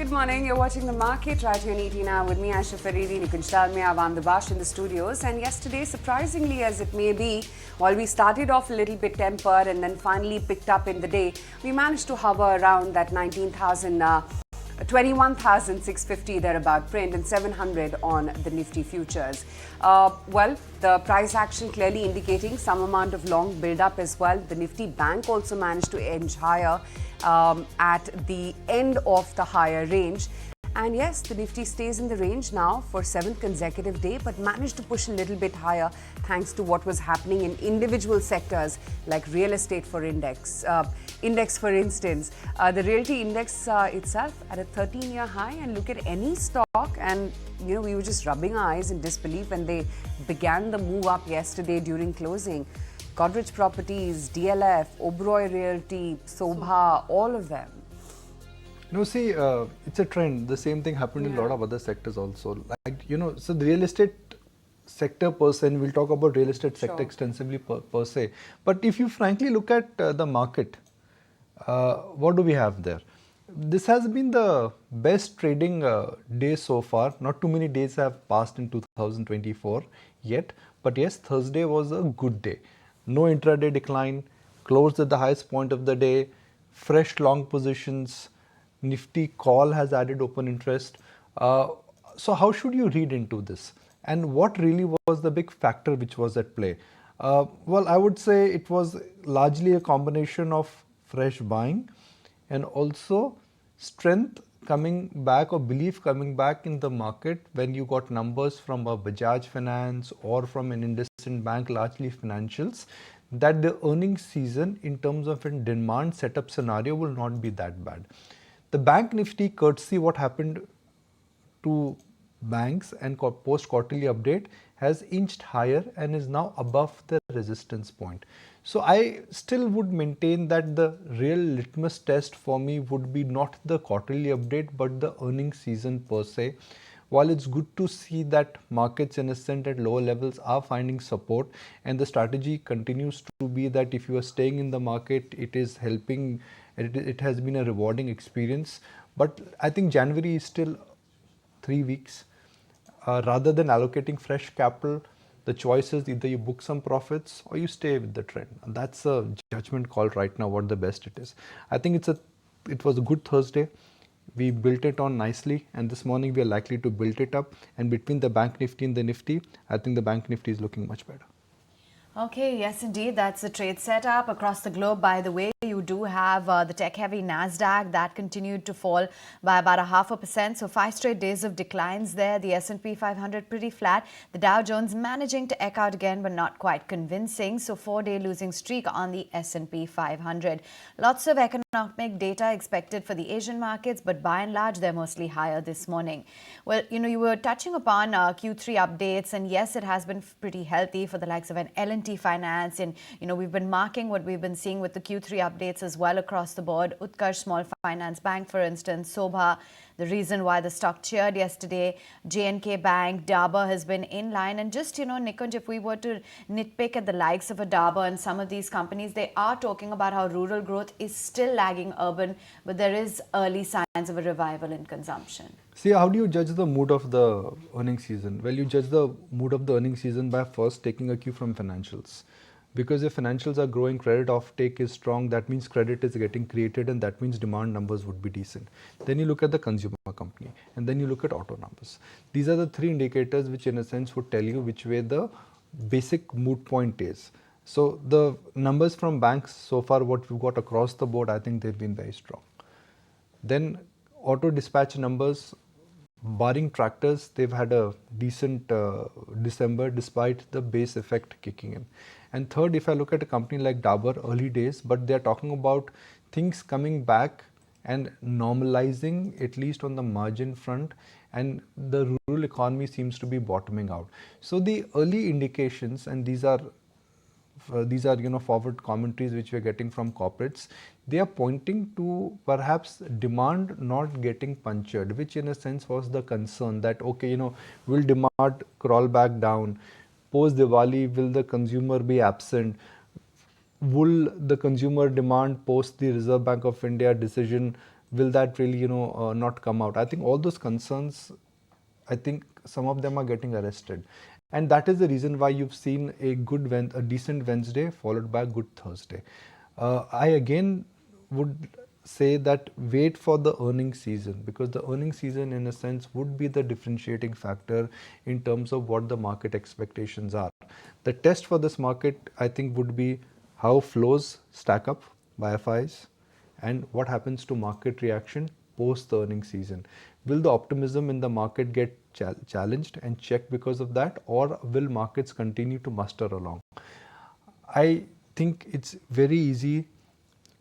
Good morning. You're watching The Market right here on ET now with me, Ayesha, Faridi, Nikunj, Dalmia, Avanne, Dubash in the studios. And yesterday, surprisingly as it may be, while we started off a little bit tempered and then finally picked up in the day, we managed to hover around that 21,650 thereabout print and 700 on the Nifty futures. Well, the price action clearly indicating some amount of long build-up as well. The Nifty Bank also managed to edge higher at the end of the higher range. And yes, the Nifty stays in the range now for 7th consecutive day, but managed to push a little bit higher thanks to what was happening in individual sectors like real estate for index. For instance, the Realty index itself at a 13-year high, and look at any stock, and we were just rubbing our eyes in disbelief when they began the move up yesterday during closing. Godrej Properties, DLF, Oberoi Realty, Sobha, all of them. No, see, it's a trend. The same thing happened in a lot of other sectors also. So the real estate sector per se, and we'll talk about real estate sector extensively per se. But if you frankly look at the market, what do we have there? This has been the best trading day so far. Not too many days have passed in 2024 yet. But yes, Thursday was a good day. No intraday decline, closed at the highest point of the day, fresh long positions. Nifty call has added open interest. So how should you read into this? And what really was the big factor which was at play? Well, I would say it was largely a combination of fresh buying and also strength coming back or belief coming back in the market when you got numbers from a Bajaj Finance or from an IndusInd Bank, largely financials, that the earnings season in terms of a demand setup scenario will not be that bad. The bank Nifty, courtesy what happened to banks and post quarterly update, has inched higher and is now above the resistance point. So I still would maintain that the real litmus test for me would be not the quarterly update but the earnings season per se. While it's good to see that markets in a sense at lower levels are finding support, and the strategy continues to be that if you are staying in the market, it is helping, it has been a rewarding experience. But I think January is still 3 weeks. Rather than allocating fresh capital, the choice is either you book some profits or you stay with the trend. And that's a judgment call right now what the best it is. I think it was a good Thursday. We built it on nicely, and this morning we are likely to build it up. And between the Bank Nifty and the Nifty, I think the Bank Nifty is looking much better. Okay, yes indeed, that's the trade setup across the globe. By the way, you do have the tech-heavy Nasdaq that continued to fall by about 0.5%. So 5 straight days of declines there. The S&P 500 pretty flat. The Dow Jones managing to eke out again, but not quite convincing. So 4-day losing streak on the S&P 500. Lots of economic data expected for the Asian markets, but by and large, they're mostly higher this morning. Well, you were touching upon Q3 updates, and yes, it has been pretty healthy for the likes of an L&T Finance, and we've been marking what we've been seeing with the Q3 updates as well across the board. Utkarsh Small Finance Bank, for instance, Sobha, the reason why the stock cheered yesterday. J&K Bank, Dabur has been in line. And just, Nikunj, if we were to nitpick at the likes of a Dabur and some of these companies, they are talking about how rural growth is still lagging urban, but there is early signs of a revival in consumption. See, how do you judge the mood of the earnings season? Well, you judge the mood of the earnings season by first taking a cue from financials. Because if financials are growing, credit offtake is strong, that means credit is getting created, and that means demand numbers would be decent. Then you look at the consumer company, and then you look at auto numbers. These are the 3 indicators which in a sense would tell you which way the basic mood point is. So the numbers from banks so far, what we've got across the board, I think they've been very strong. Then auto dispatch numbers, barring tractors, they've had a decent December despite the base effect kicking in. And third, if I look at a company like Dabur, early days, but they're talking about things coming back and normalizing, at least on the margin front, and the rural economy seems to be bottoming out. So the early indications, and these are forward commentaries which we are getting from corporates, they are pointing to perhaps demand not getting punctured, which in a sense was the concern that, okay, will demand crawl back down? Post Diwali, will the consumer be absent? Will the consumer demand post the Reserve Bank of India decision will that really, not come out? I think all those concerns, I think some of them are getting arrested. And that is the reason why you've seen a decent Wednesday followed by a good Thursday. I again would say that wait for the earnings season, because the earnings season in a sense would be the differentiating factor in terms of what the market expectations are. The test for this market, I think, would be how flows stack up by FIs and what happens to market reaction post the earnings season. Will the optimism in the market get challenged and checked because of that, or will markets continue to muster along? I think it's very easy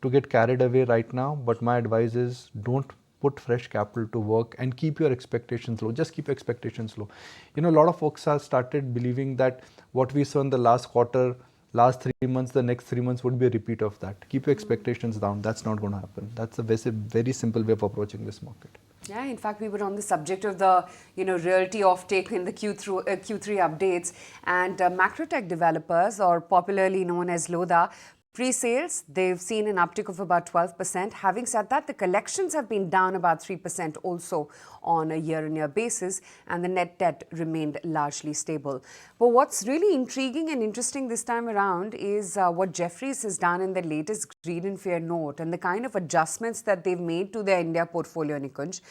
to get carried away right now, but my advice is don't put fresh capital to work and keep your expectations low. Just keep expectations low. A lot of folks have started believing that what we saw in the last quarter, last 3 months, the next 3 months would be a repeat of that. Keep your expectations down. That's not going to happen. That's a very simple way of approaching this market. Yeah, in fact, we were on the subject of the, Realty offtake in the Q3 updates, and macro tech developers, or popularly known as LODA, pre-sales, they've seen an uptick of about 12%. Having said that, the collections have been down about 3% also on a year-on-year basis, and the net debt remained largely stable. But what's really intriguing and interesting this time around is what Jefferies has done in the latest Greed and Fear note and the kind of adjustments that they've made to their India portfolio, Nikunj.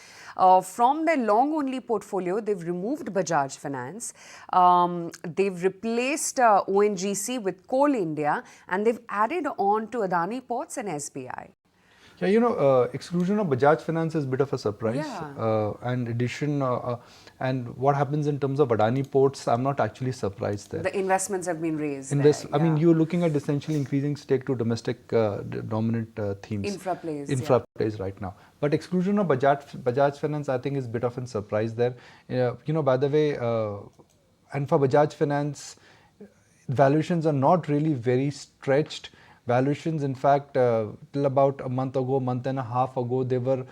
From their long-only portfolio, they've removed Bajaj Finance, they've replaced ONGC with Coal India, and they've added on to Adani Ports and SBI. Yeah, exclusion of Bajaj Finance is a bit of a surprise. Yeah. And addition, and what happens in terms of Adani Ports, I'm not actually surprised there. The investments have been raised. I mean, you're looking at essentially increasing stake to domestic dominant themes. Infra plays. Plays right now. But exclusion of Bajaj Finance, I think, is a bit of a surprise there. By the way, and for Bajaj Finance, valuations are not really very stretched. Valuations, in fact, till about a month and a half ago, they were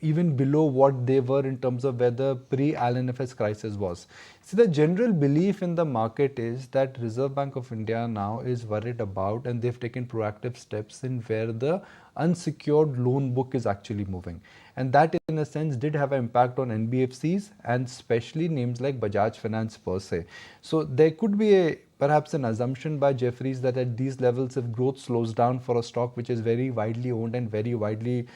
even below what they were in terms of where the pre-LNFS crisis was. See, the general belief in the market is that Reserve Bank of India now is worried about, and they've taken proactive steps in where the unsecured loan book is actually moving. And that, in a sense, did have an impact on NBFCs and especially names like Bajaj Finance per se. So there could be perhaps an assumption by Jefferies that at these levels, if growth slows down for a stock which is very widely owned and very widely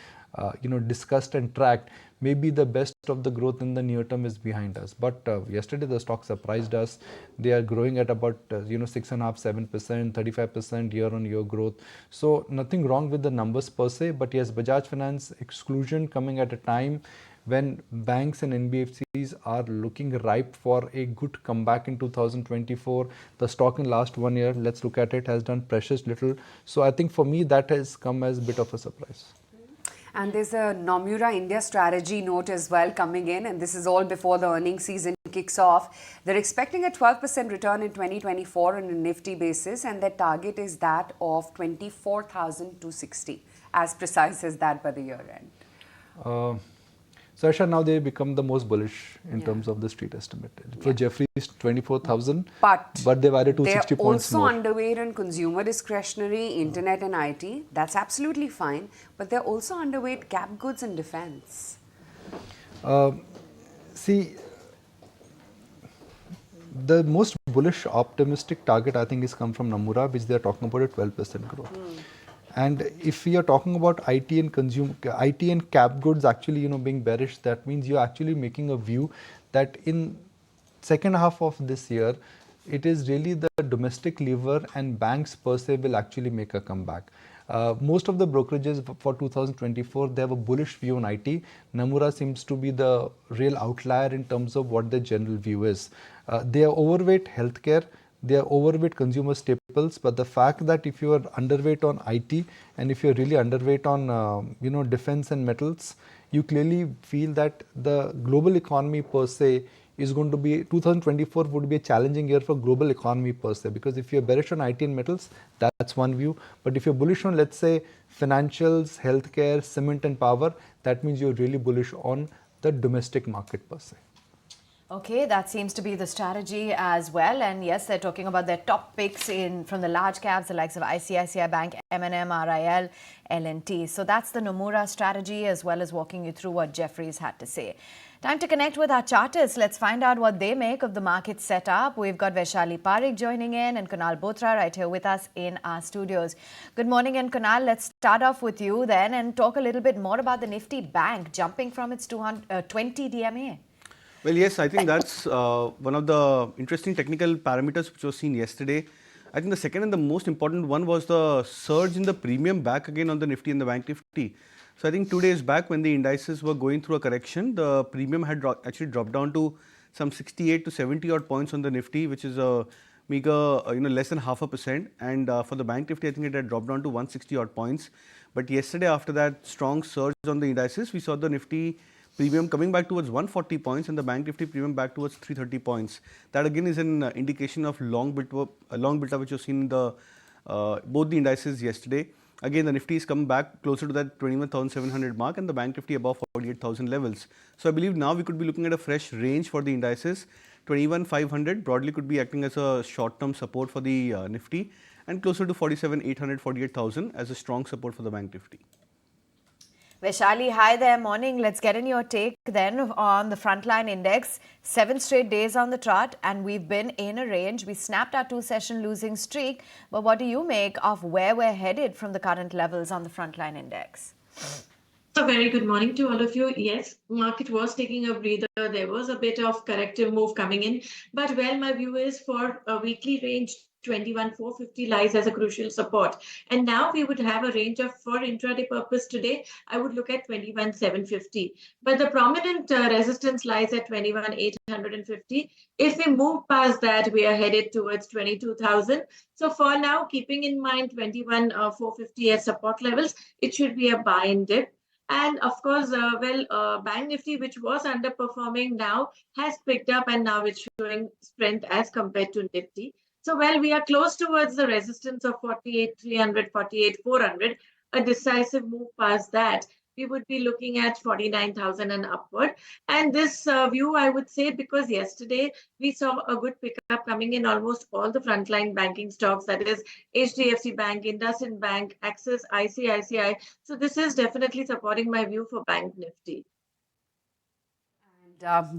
discussed and tracked, maybe the best of the growth in the near term is behind us. But yesterday the stock surprised us. They are growing at about 6.5%, 7%, 35% year-on-year growth. So nothing wrong with the numbers per se, but yes, Bajaj Finance exclusion coming at a time when banks and NBFCs are looking ripe for a good comeback in 2024. The stock in last 1 year, let's look at it, has done precious little. So I think for me that has come as a bit of a surprise. And there's a Nomura India strategy note as well coming in, and this is all before the earnings season kicks off. They're expecting a 12% return in 2024 on a Nifty basis, and their target is that of 24,260, as precise as that by the year end. So Ayesha, now they become the most bullish in terms of the street estimate. For Jefferies, 24,000, but they've added 260 points more. They're also underweight on consumer discretionary, internet and IT. That's absolutely fine. But they're also underweight cap goods and defense. See, the most bullish optimistic target I think is come from Nomura, which they're talking about a 12% growth. And if we are talking about IT and cap goods actually, being bearish, that means you're actually making a view that in second half of this year, it is really the domestic lever and banks per se will actually make a comeback. Most of the brokerages for 2024, they have a bullish view on IT. Nomura seems to be the real outlier in terms of what the general view is. They are overweight healthcare. They are overweight consumer staples, but the fact that if you are underweight on IT and if you're really underweight on defense and metals, you clearly feel that the global economy per se is going to be 2024 would be a challenging year for global economy per se, because if you're bearish on IT and metals, that's one view. But if you're bullish on, let's say, financials, healthcare, cement and power, that means you're really bullish on the domestic market per se. Okay, that seems to be the strategy as well. And yes, they're talking about their top picks from the large caps, the likes of ICICI Bank, M&M, RIL, L&T. So that's the Nomura strategy, as well as walking you through what Jeffries had to say. Time to connect with our chartists. Let's find out what they make of the market setup. We've got Vaishali Parekh joining in and Kunal Bothra right here with us in our studios. Good morning, and Kunal, let's start off with you then and talk a little bit more about the Nifty Bank jumping from its 220 DMA. Well, yes, I think that's one of the interesting technical parameters which was seen yesterday. I think the second and the most important one was the surge in the premium back again on the Nifty and the Bank Nifty. So I think 2 days back when the indices were going through a correction, the premium had actually dropped down to some 68 to 70 odd points on the Nifty, which is a meager, less than 0.5%. And for the Bank Nifty, I think it had dropped down to 160 odd points. But yesterday, after that strong surge on the indices, we saw the Nifty premium coming back towards 140 points and the Bank Nifty premium back towards 330 points. That again is an indication of long built up which was seen in the both the indices yesterday. Again, the Nifty is come back closer to that 21,700 mark and the Bank Nifty above 48,000 levels. So I believe now we could be looking at a fresh range for the indices. 21,500 broadly could be acting as a short-term support for the Nifty and closer to 47,800, 48,000 as a strong support for the Bank Nifty. Vaishali, hi there, morning. Let's get in your take then on the frontline index. 7 straight days on the trot and we've been in a range. We snapped our 2-session losing streak. But what do you make of where we're headed from the current levels on the frontline index? So very good morning to all of you. Yes, market was taking a breather. There was a bit of corrective move coming in. But well, my view is for a weekly range, 21,450 lies as a crucial support. And now we would have a range of, for intraday purpose today, I would look at 21,750. But the prominent resistance lies at 21,850. If we move past that, we are headed towards 22,000. So for now, keeping in mind 21,450 as support levels, it should be a buy and dip. And of course, Bank Nifty, which was underperforming now, has picked up and now it's showing strength as compared to Nifty. So, well, we are close towards the resistance of 48,300, 48,400. A decisive move past that, we would be looking at 49,000 and upward. And this view, I would say, because yesterday we saw a good pickup coming in almost all the frontline banking stocks, that is HDFC Bank, IndusInd Bank, Axis, ICICI. So this is definitely supporting my view for Bank Nifty.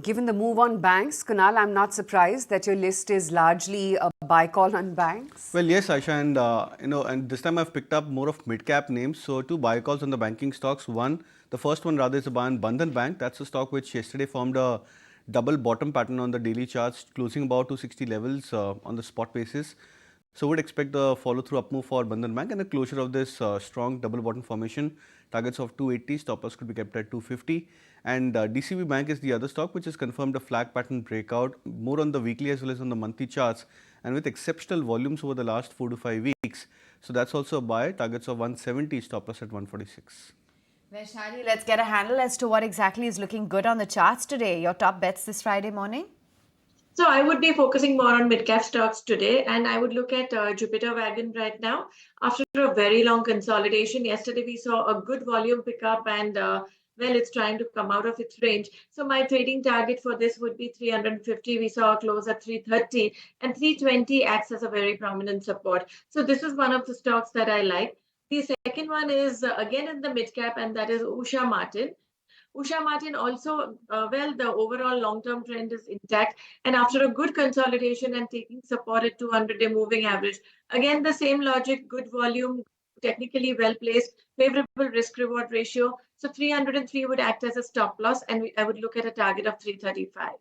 Given the move on banks, Kunal, I'm not surprised that your list is largely a buy call on banks. Well, yes, Ayesha, and and this time I've picked up more of mid-cap names. So 2 buy calls on the banking stocks. The first one rather is a buy on Bandhan Bank. That's a stock which yesterday formed a double bottom pattern on the daily charts, closing about 260 levels on the spot basis. So would expect the follow through up move for Bandhan Bank and the closure of this strong double bottom formation. Targets of 280, stop loss could be kept at 250. And DCB Bank is the other stock which has confirmed a flag pattern breakout more on the weekly as well as on the monthly charts and with exceptional volumes over the last 4 to 5 weeks. So that's also a buy, targets of 170, stop loss at 146. Vaishali, let's get a handle as to what exactly is looking good on the charts today. Your top bets this Friday morning? So I would be focusing more on mid-cap stocks today, and I would look at Jupiter Wagon right now. After a very long consolidation, yesterday we saw a good volume pickup and it's trying to come out of its range. So my trading target for this would be 350. We saw a close at 330 and 320 acts as a very prominent support. So this is one of the stocks that I like. The second one is again in the mid-cap, and that is Usha Martin. Usha Martin also, the overall long-term trend is intact. And after a good consolidation and taking support at 200-day moving average, again, the same logic, good volume, technically well-placed, favorable risk-reward ratio. So 303 would act as a stop loss, and I would look at a target of 335.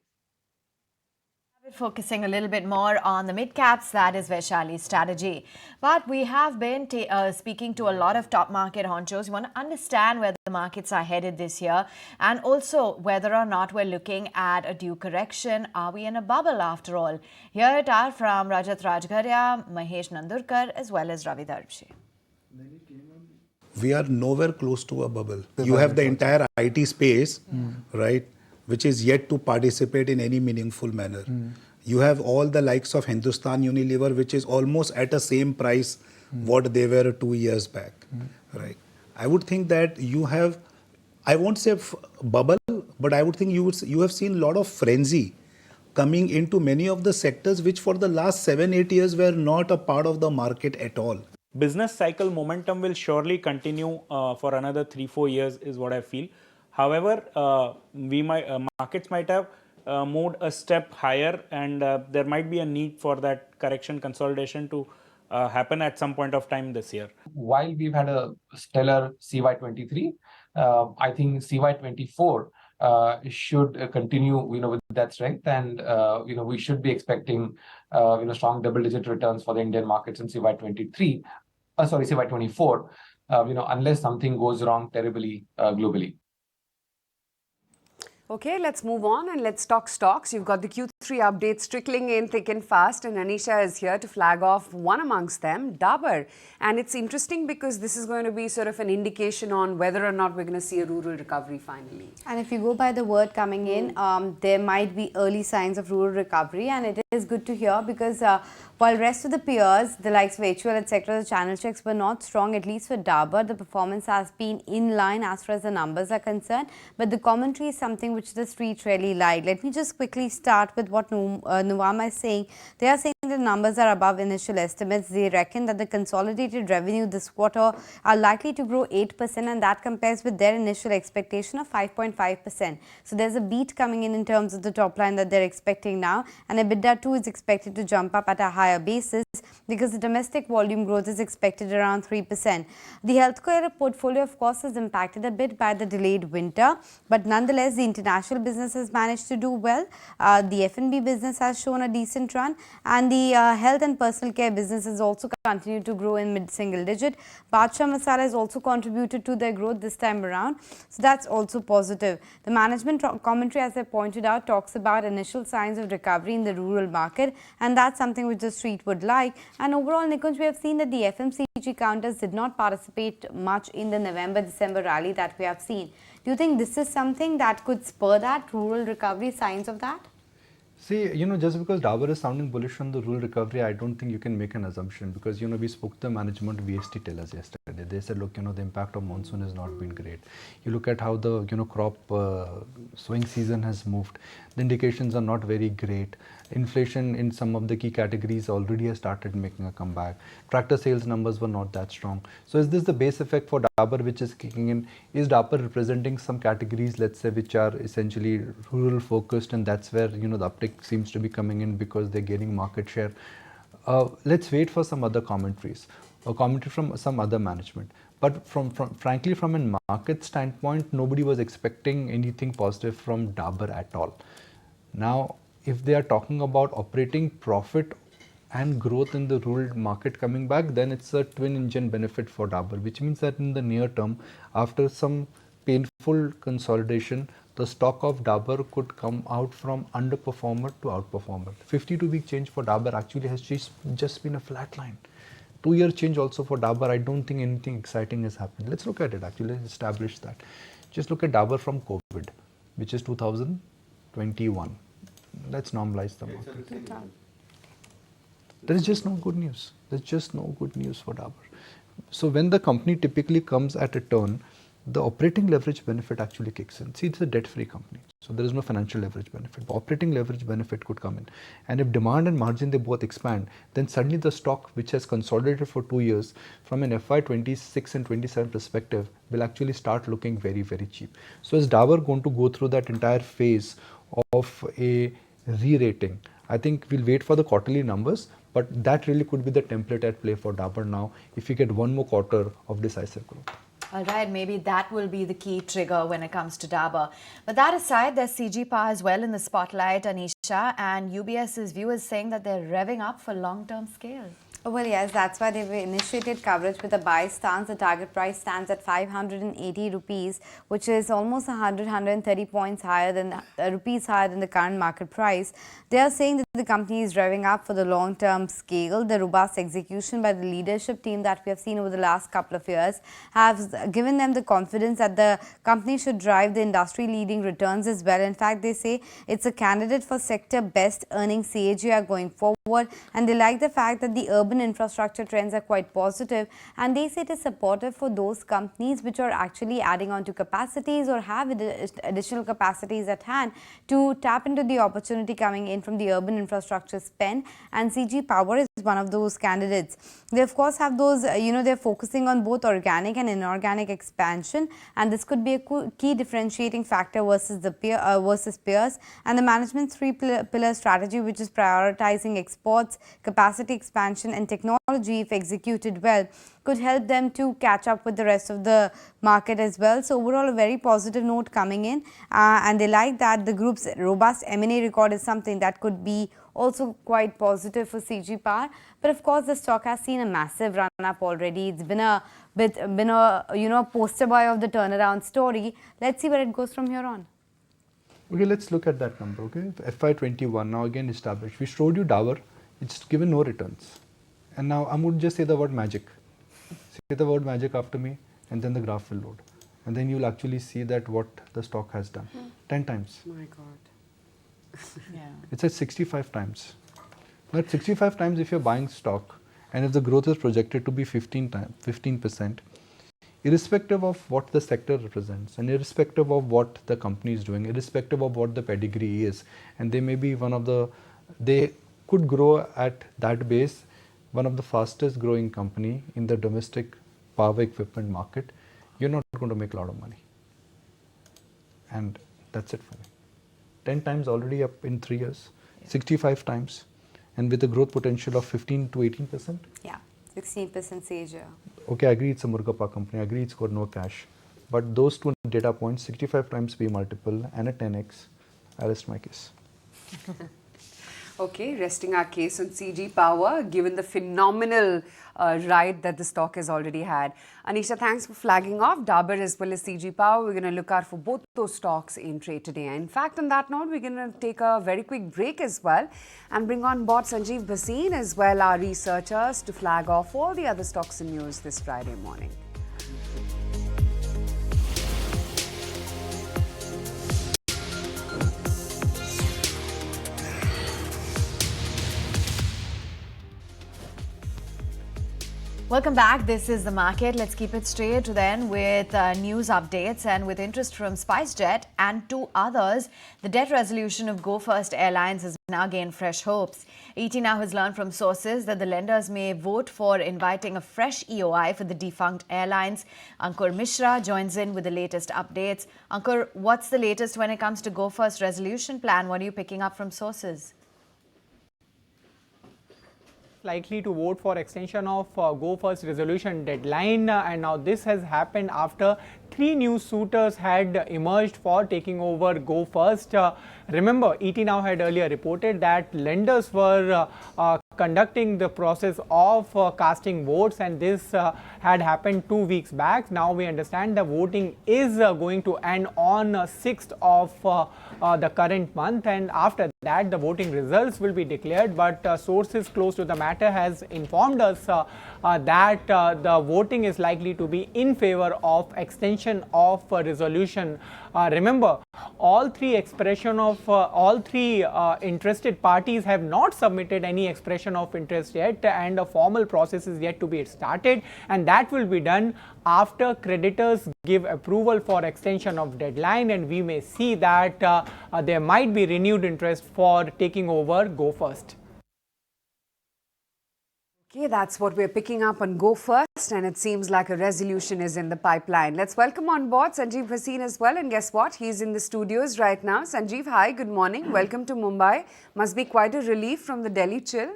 Focusing a little bit more on the mid-caps, that is Vaishali's strategy. But we have been speaking to a lot of top market honchos. We want to understand where the markets are headed this year and also whether or not we're looking at a due correction. Are we in a bubble after all? Here it are from Rajat Rajgharia, Mahesh Nandurkar as well as Ravi Darbshe. We are nowhere close to a bubble. You have the entire IT space, right, which is yet to participate in any meaningful manner. You have all the likes of Hindustan Unilever, which is almost at the same price what they were 2 years back, right? I would think that you have, I won't say bubble, but I would think you have seen a lot of frenzy coming into many of the sectors which for the last 7-8 years were not a part of the market at all. Business cycle momentum will surely continue for another 3-4 years is what I feel. However, markets might have moved a step higher, and there might be a need for that correction consolidation to happen at some point of time this year. While we've had a stellar CY23, I think CY24 should continue, with that strength, and we should be expecting, strong double-digit returns for the Indian markets in CY24, unless something goes wrong terribly globally. Okay, let's move on and let's talk stocks. You've got the Q3 updates trickling in thick and fast, and Ayesha is here to flag off one amongst them, Dabur. And it's interesting because this is going to be sort of an indication on whether or not we're going to see a rural recovery finally. And if you go by the word coming in, there might be early signs of rural recovery, and it is good to hear because while rest of the peers, the likes of HUL, etc., the channel checks were not strong, at least for Dabur, the performance has been in line as far as the numbers are concerned. But the commentary is something which the street really liked. Let me just quickly start with what Nuvama is saying. They are saying the numbers are above initial estimates. They reckon that the consolidated revenue this quarter are likely to grow 8%, and that compares with their initial expectation of 5.5%. So there's a beat coming in terms of the top line that they're expecting now, and EBITDA too is expected to jump up at a higher basis because the domestic volume growth is expected around 3%. The healthcare portfolio, of course, is impacted a bit by the delayed winter, but nonetheless, the international business has managed to do well. The F&B business has shown a decent run, and the health and personal care business has also continued to grow in mid-single digit. Badshah Masala has also contributed to their growth this time around, so that's also positive. The management commentary, as I pointed out, talks about initial signs of recovery in the rural market, and that's something which the street would like. And overall, Nikunj, we have seen that the FMCG counters did not participate much in the November-December rally that we have seen. Do you think this is something that could spur that rural recovery, signs of that? See, just because Dabur is sounding bullish on the rural recovery, I don't think you can make an assumption because, we spoke to the management VST tellers yesterday. They said, look, the impact of monsoon has not been great. You look at how the, crop sowing season has moved. The indications are not very great. Inflation in some of the key categories already has started making a comeback. Tractor sales numbers were not that strong. So is this the base effect for Dabur which is kicking in? Is Dabur representing some categories, let's say, which are essentially rural focused, and that's where, the uptick seems to be coming in because they're gaining market share? Let's wait for some other commentaries or commentary from some other management. But frankly, from a market standpoint, nobody was expecting anything positive from Dabur at all. Now, if they are talking about operating profit and growth in the rural market coming back, then it's a twin engine benefit for Dabur, which means that in the near term, after some painful consolidation, the stock of Dabur could come out from underperformer to outperformer. 52-week change for Dabur actually has just been a flat line. 2-year change also for Dabur, I don't think anything exciting has happened. Let's look at it actually, let's establish that. Just look at Dabur from COVID, which is 2021. Let's normalize the market. There is just no good news. There's just no good news for Dabur. So when the company typically comes at a turn, the operating leverage benefit actually kicks in. See, it's a debt-free company, so there is no financial leverage benefit. The operating leverage benefit could come in. And if demand and margin, they both expand, then suddenly the stock, which has consolidated for 2 years, from an FY26 and 27 perspective, will actually start looking very, very cheap. So is Dabur going to go through that entire phase of a re-rating? I think we'll wait for the quarterly numbers, but that really could be the template at play for Dabur now if we get one more quarter of decisive growth. All right, maybe that will be the key trigger when it comes to Dabur. But that aside, there's CG Power as well in the spotlight, Ayesha, and UBS's view is saying that they're revving up for long-term scale. Well, yes, that's why they've initiated coverage with a buy stance. The target price stands at 580 rupees, which is almost 130 points higher than rupees higher than the current market price. They are saying that the company is driving up for the long-term scale. The robust execution by the leadership team that we have seen over the last couple of years has given them the confidence that the company should drive the industry-leading returns as well. In fact, they say it's a candidate for sector best earnings CAGR going forward, and they like the fact that the urban infrastructure trends are quite positive, and they say it is supportive for those companies which are actually adding on to capacities or have additional capacities at hand to tap into the opportunity coming in from the urban infrastructure spend, and CG Power is one of those candidates. They of course have those, they're focusing on both organic and inorganic expansion, and this could be a key differentiating factor versus the peers, and the management's three-pillar strategy, which is prioritizing exports, capacity expansion and technology, if executed well, could help them to catch up with the rest of the market as well. So overall, a very positive note coming in, and they like that the group's robust M&A record is something that could be also quite positive for CG Power. But of course, the stock has seen a massive run up already. It's been a poster boy of the turnaround story. Let's see where it goes from here on. Okay, let's look at that number. Okay, FY21 now again established. We showed you Dower. It's given no returns, and now I'm going to just say the word magic. Say the word magic after me, and then the graph will load, and then you'll actually see that what the stock has done. 10 times. My God. Yeah. It's at 65 times. Now at 65 times, if you're buying stock, and if the growth is projected to be 15%, irrespective of what the sector represents, and irrespective of what the company is doing, irrespective of what the pedigree is, and they may be they could grow at that base, one of the fastest growing company in the domestic power equipment market, you're not going to make a lot of money. And that's it for me. 10 times already up in 3 years, 65 times, and with a growth potential of 15 to 18%. Yeah, 16% CAGR. Okay, I agree it's a Murgappa company, I agree it's got no cash, but those two data points, 65 times P multiple and a 10x, I rest my case. Okay, resting our case on CG Power, given the phenomenal ride that the stock has already had. Ayesha, thanks for flagging off Dabur as well as CG Power. We're going to look out for both those stocks in trade today. In fact, on that note, we're going to take a very quick break as well and bring on board Sanjeev Bhasin as well, our researchers, to flag off all the other stocks and news this Friday morning. Welcome back. This is The Market. Let's keep it straight then with news updates, and with interest from SpiceJet and two others, the debt resolution of Go First Airlines has now gained fresh hopes. ET now has learned from sources that the lenders may vote for inviting a fresh EOI for the defunct airlines. Ankur Mishra joins in with the latest updates. Ankur, what's the latest when it comes to Go First resolution plan? What are you picking up from sources? Likely to vote for extension of Go First resolution deadline, and now this has happened after 3 new suitors had emerged for taking over Go First. Remember, ET now had earlier reported that lenders were conducting the process of casting votes, and this had happened 2 weeks back. Now we understand the voting is going to end on 6th of the current month, and after that the voting results will be declared. But sources close to the matter has informed us that the voting is likely to be in favor of extension of resolution. Remember, all three interested parties have not submitted any expression of interest yet, and a formal process is yet to be started, and that will be done after creditors give approval for extension of deadline, and we may see that there might be renewed interest for taking over Go First. Okay, that's what we're picking up on Go First, and it seems like a resolution is in the pipeline. Let's welcome on board Sanjeev Bhasin as well, and guess what? He's in the studios right now. Sanjeev, hi, good morning. Welcome to Mumbai. Must be quite a relief from the Delhi chill.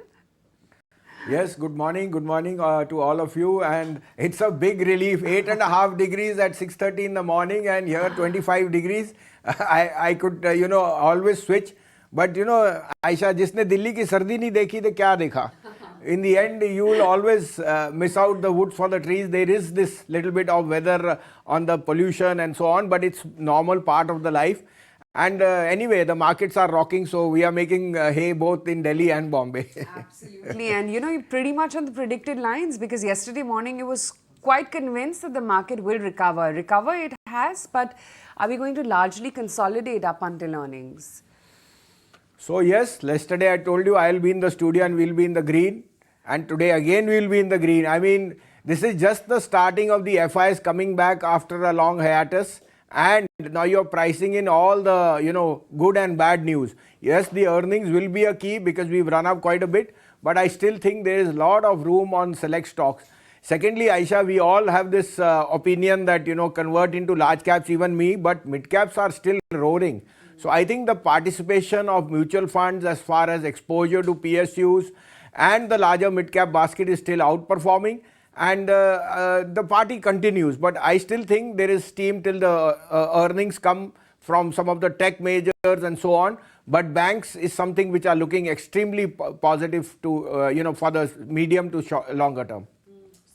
Yes, good morning to all of you, and it's a big relief. 8.5 degrees at 6:30 in the morning, and here 25 degrees. I could always switch, but Ayesha, जिसने दिल्ली की सर्दी नहीं देखी तो क्या देखा? In the end, you will always miss out the wood for the trees. There is this little bit of weather on the pollution and so on, but it's normal part of the life. And anyway, the markets are rocking, so we are making hay both in Delhi and Bombay. Absolutely. And you're pretty much on the predicted lines, because yesterday morning it was quite convinced that the market will recover. Recover it has, but are we going to largely consolidate up until earnings? So yes, yesterday I told you I'll be in the studio and we'll be in the green. And today again we'll be in the green. I mean, this is just the starting of the FIs coming back after a long hiatus. And now you're pricing in all the, good and bad news. Yes, the earnings will be a key because we've run up quite a bit. But I still think there is a lot of room on select stocks. Secondly, Ayesha, we all have this opinion that, convert into large caps, even me, but mid caps are still roaring. So I think the participation of mutual funds as far as exposure to PSUs and the larger mid cap basket is still outperforming. And the party continues. But I still think there is steam till the earnings come from some of the tech majors and so on. But banks is something which are looking extremely positive to, for the medium to longer term.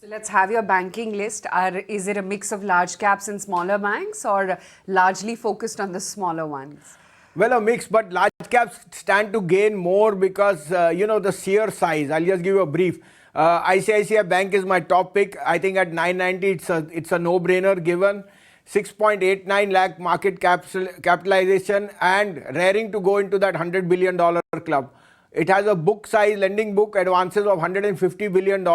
So let's have your banking list. Is it a mix of large caps and smaller banks, or largely focused on the smaller ones? Well, a mix, but large caps stand to gain more because, the sheer size. I'll just give you a brief. ICICI Bank is my top pick. I think at 990, it's a no-brainer given 6.89 lakh market capitalization and raring to go into that $100 billion club. It has a book size, lending book advances of $150 billion.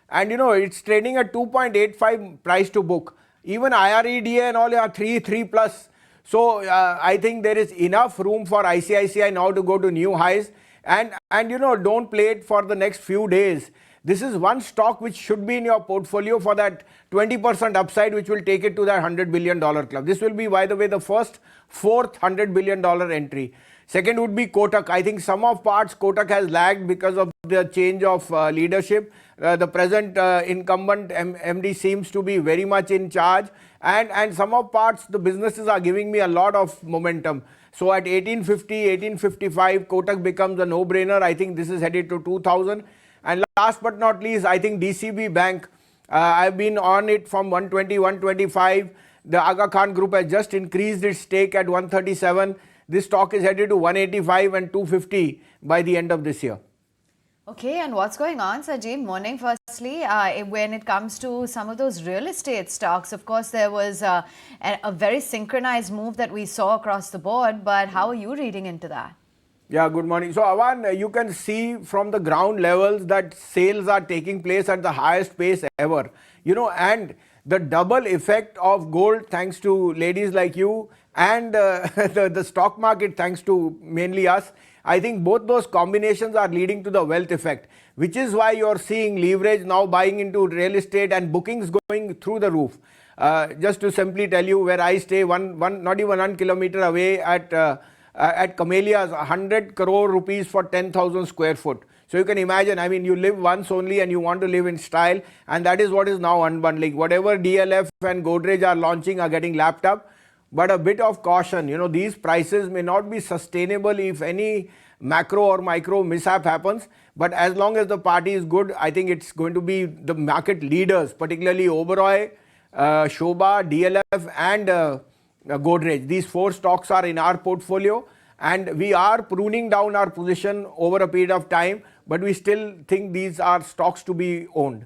And, it's trading at 2.85 price to book. Even IREDA and all are 3 plus. So I think there is enough room for ICICI now to go to new highs. And don't play it for the next few days. This is one stock which should be in your portfolio for that 20% upside, which will take it to that $100 billion club. This will be, by the way, the fourth $100 billion entry. Second would be Kotak. I think some of parts Kotak has lagged because of the change of leadership. The present incumbent MD seems to be very much in charge. And some of parts, the businesses are giving me a lot of momentum. So at 1850, 1855, Kotak becomes a no-brainer. I think this is headed to 2000. And last but not least, I think DCB Bank, I've been on it from 120, 125. The Aga Khan Group has just increased its stake at 137. This stock is headed to 185 and 250 by the end of this year. Okay, and what's going on, Sajib? Morning, firstly. When it comes to some of those real estate stocks, of course, there was a very synchronized move that we saw across the board. But how are you reading into that? Yeah, good morning. So, Avanne, you can see from the ground levels that sales are taking place at the highest pace ever. And the double effect of gold, thanks to ladies like you, and the stock market, thanks to mainly us, I think both those combinations are leading to the wealth effect, which is why you're seeing leverage now buying into real estate and bookings going through the roof. Just to simply tell you where I stay, not even 1 kilometer away at Camellias, 100 crore rupees for 10,000 square foot. So you can imagine, I mean, you live once only and you want to live in style, and that is what is now unbundling. Whatever DLF and Godrej are launching are getting lapped up. But a bit of caution, these prices may not be sustainable if any macro or micro mishap happens. But as long as the party is good, I think it's going to be the market leaders, particularly Oberoi, Shobha, DLF and Godrej. These 4 stocks are in our portfolio, and we are pruning down our position over a period of time, but we still think these are stocks to be owned.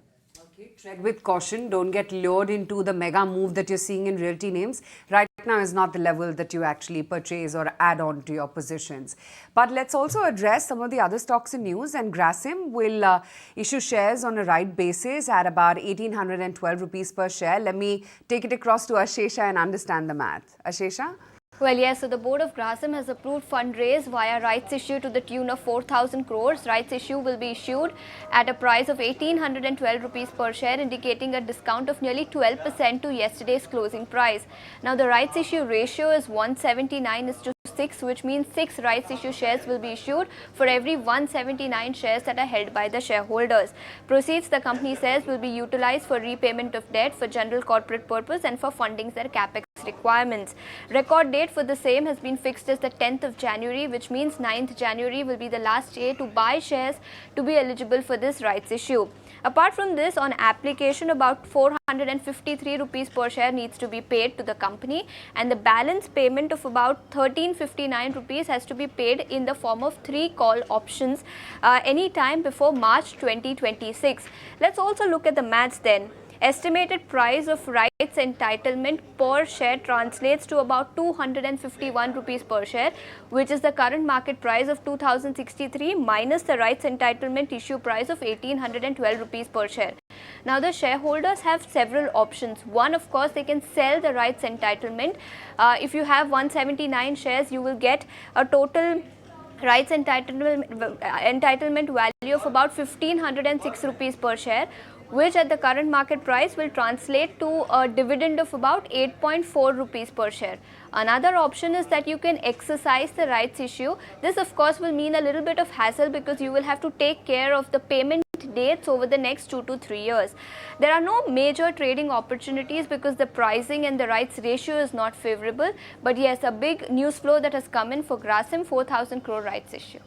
Tread with caution. Don't get lured into the mega move that you're seeing in realty names. Right now is not the level that you actually purchase or add on to your positions. But let's also address some of the other stocks in news. And Grasim will issue shares on a right basis at about 1,812 rupees per share. Let me take it across to Ayesha and understand the math. Ayesha? Well, yes, so the board of Grasim has approved fundraise via rights issue to the tune of 4,000 crores. Rights issue will be issued at a price of 1,812 rupees per share, indicating a discount of nearly 12% to yesterday's closing price. Now, the rights issue ratio is 179:6, which means 6 rights issue shares will be issued for every 179 shares that are held by the shareholders. Proceeds, the company says, will be utilized for repayment of debt, for general corporate purpose and for funding their capex requirements. Record date for the same has been fixed as the 10th of January, which means 9th January will be the last day to buy shares to be eligible for this rights issue. Apart from this, on application, about 453 rupees per share needs to be paid to the company, and the balance payment of about 1359 rupees has to be paid in the form of 3 call options any time before March 2026. Let's also look at the maths then. Estimated price of rights entitlement per share translates to about 251 rupees per share, which is the current market price of 2063 minus the rights entitlement issue price of 1812 rupees per share. Now the shareholders have several options. One, of course, they can sell the rights entitlement. If you have 179 shares, you will get a total rights entitlement value of about 1506 rupees per share, which at the current market price will translate to a dividend of about 8.4 rupees per share. Another option is that you can exercise the rights issue. This of course will mean a little bit of hassle because you will have to take care of the payment dates over the next 2 to 3 years. There are no major trading opportunities because the pricing and the rights ratio is not favorable. But yes, a big news flow that has come in for Grasim, 4,000 crore rights issue.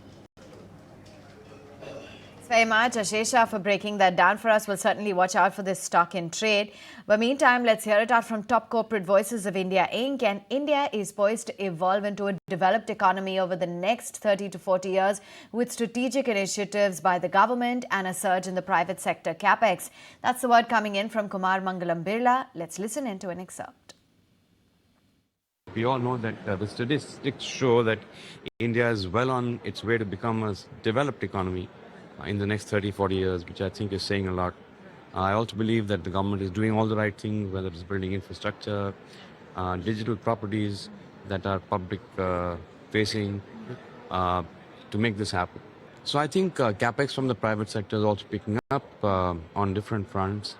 Very much, Ayesha, for breaking that down for us. We'll certainly watch out for this stock in trade. But meantime, let's hear it out from top corporate voices of India Inc. And India is poised to evolve into a developed economy over the next 30 to 40 years with strategic initiatives by the government and a surge in the private sector capex. That's the word coming in from Kumar Mangalam Birla. Let's listen into an excerpt. We all know that the statistics show that India is well on its way to become a developed economy in the next 30-40 years, which I think is saying a lot. I also believe that the government is doing all the right things, whether it's building infrastructure, digital properties that are public facing to make this happen. So I think capex from the private sector is also picking up on different fronts,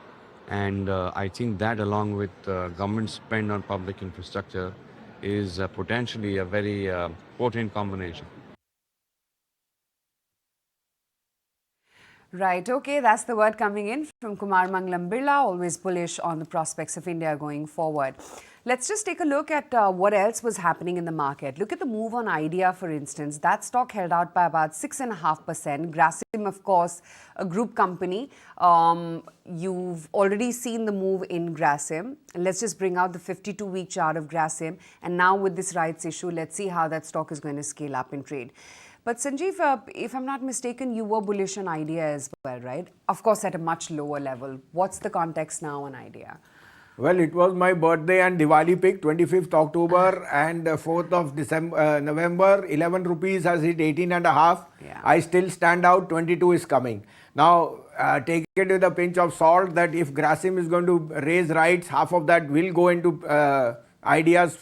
and I think that along with government spend on public infrastructure is potentially a very potent combination. Right, okay, that's the word coming in from Kumar Mangalam Birla, always bullish on the prospects of India going forward. Let's just take a look at what else was happening in the market. Look at the move on Idea, for instance. That stock held out by about 6.5%. Grasim, of course, a group company. You've already seen the move in Grasim. Let's just bring out the 52-week chart of Grasim. And now with this rights issue, let's see how that stock is going to scale up in trade. But Sanjeev, if I'm not mistaken, you were bullish on Idea as well, right? Of course, at a much lower level. What's the context now on Idea? Well, it was my birthday and Diwali pick, 25th October and 4th of November. 11 rupees has hit 18.5. Yeah. I still stand out, 22 is coming. Now, take it with a pinch of salt that if Grasim is going to raise rights, half of that will go into Idea's,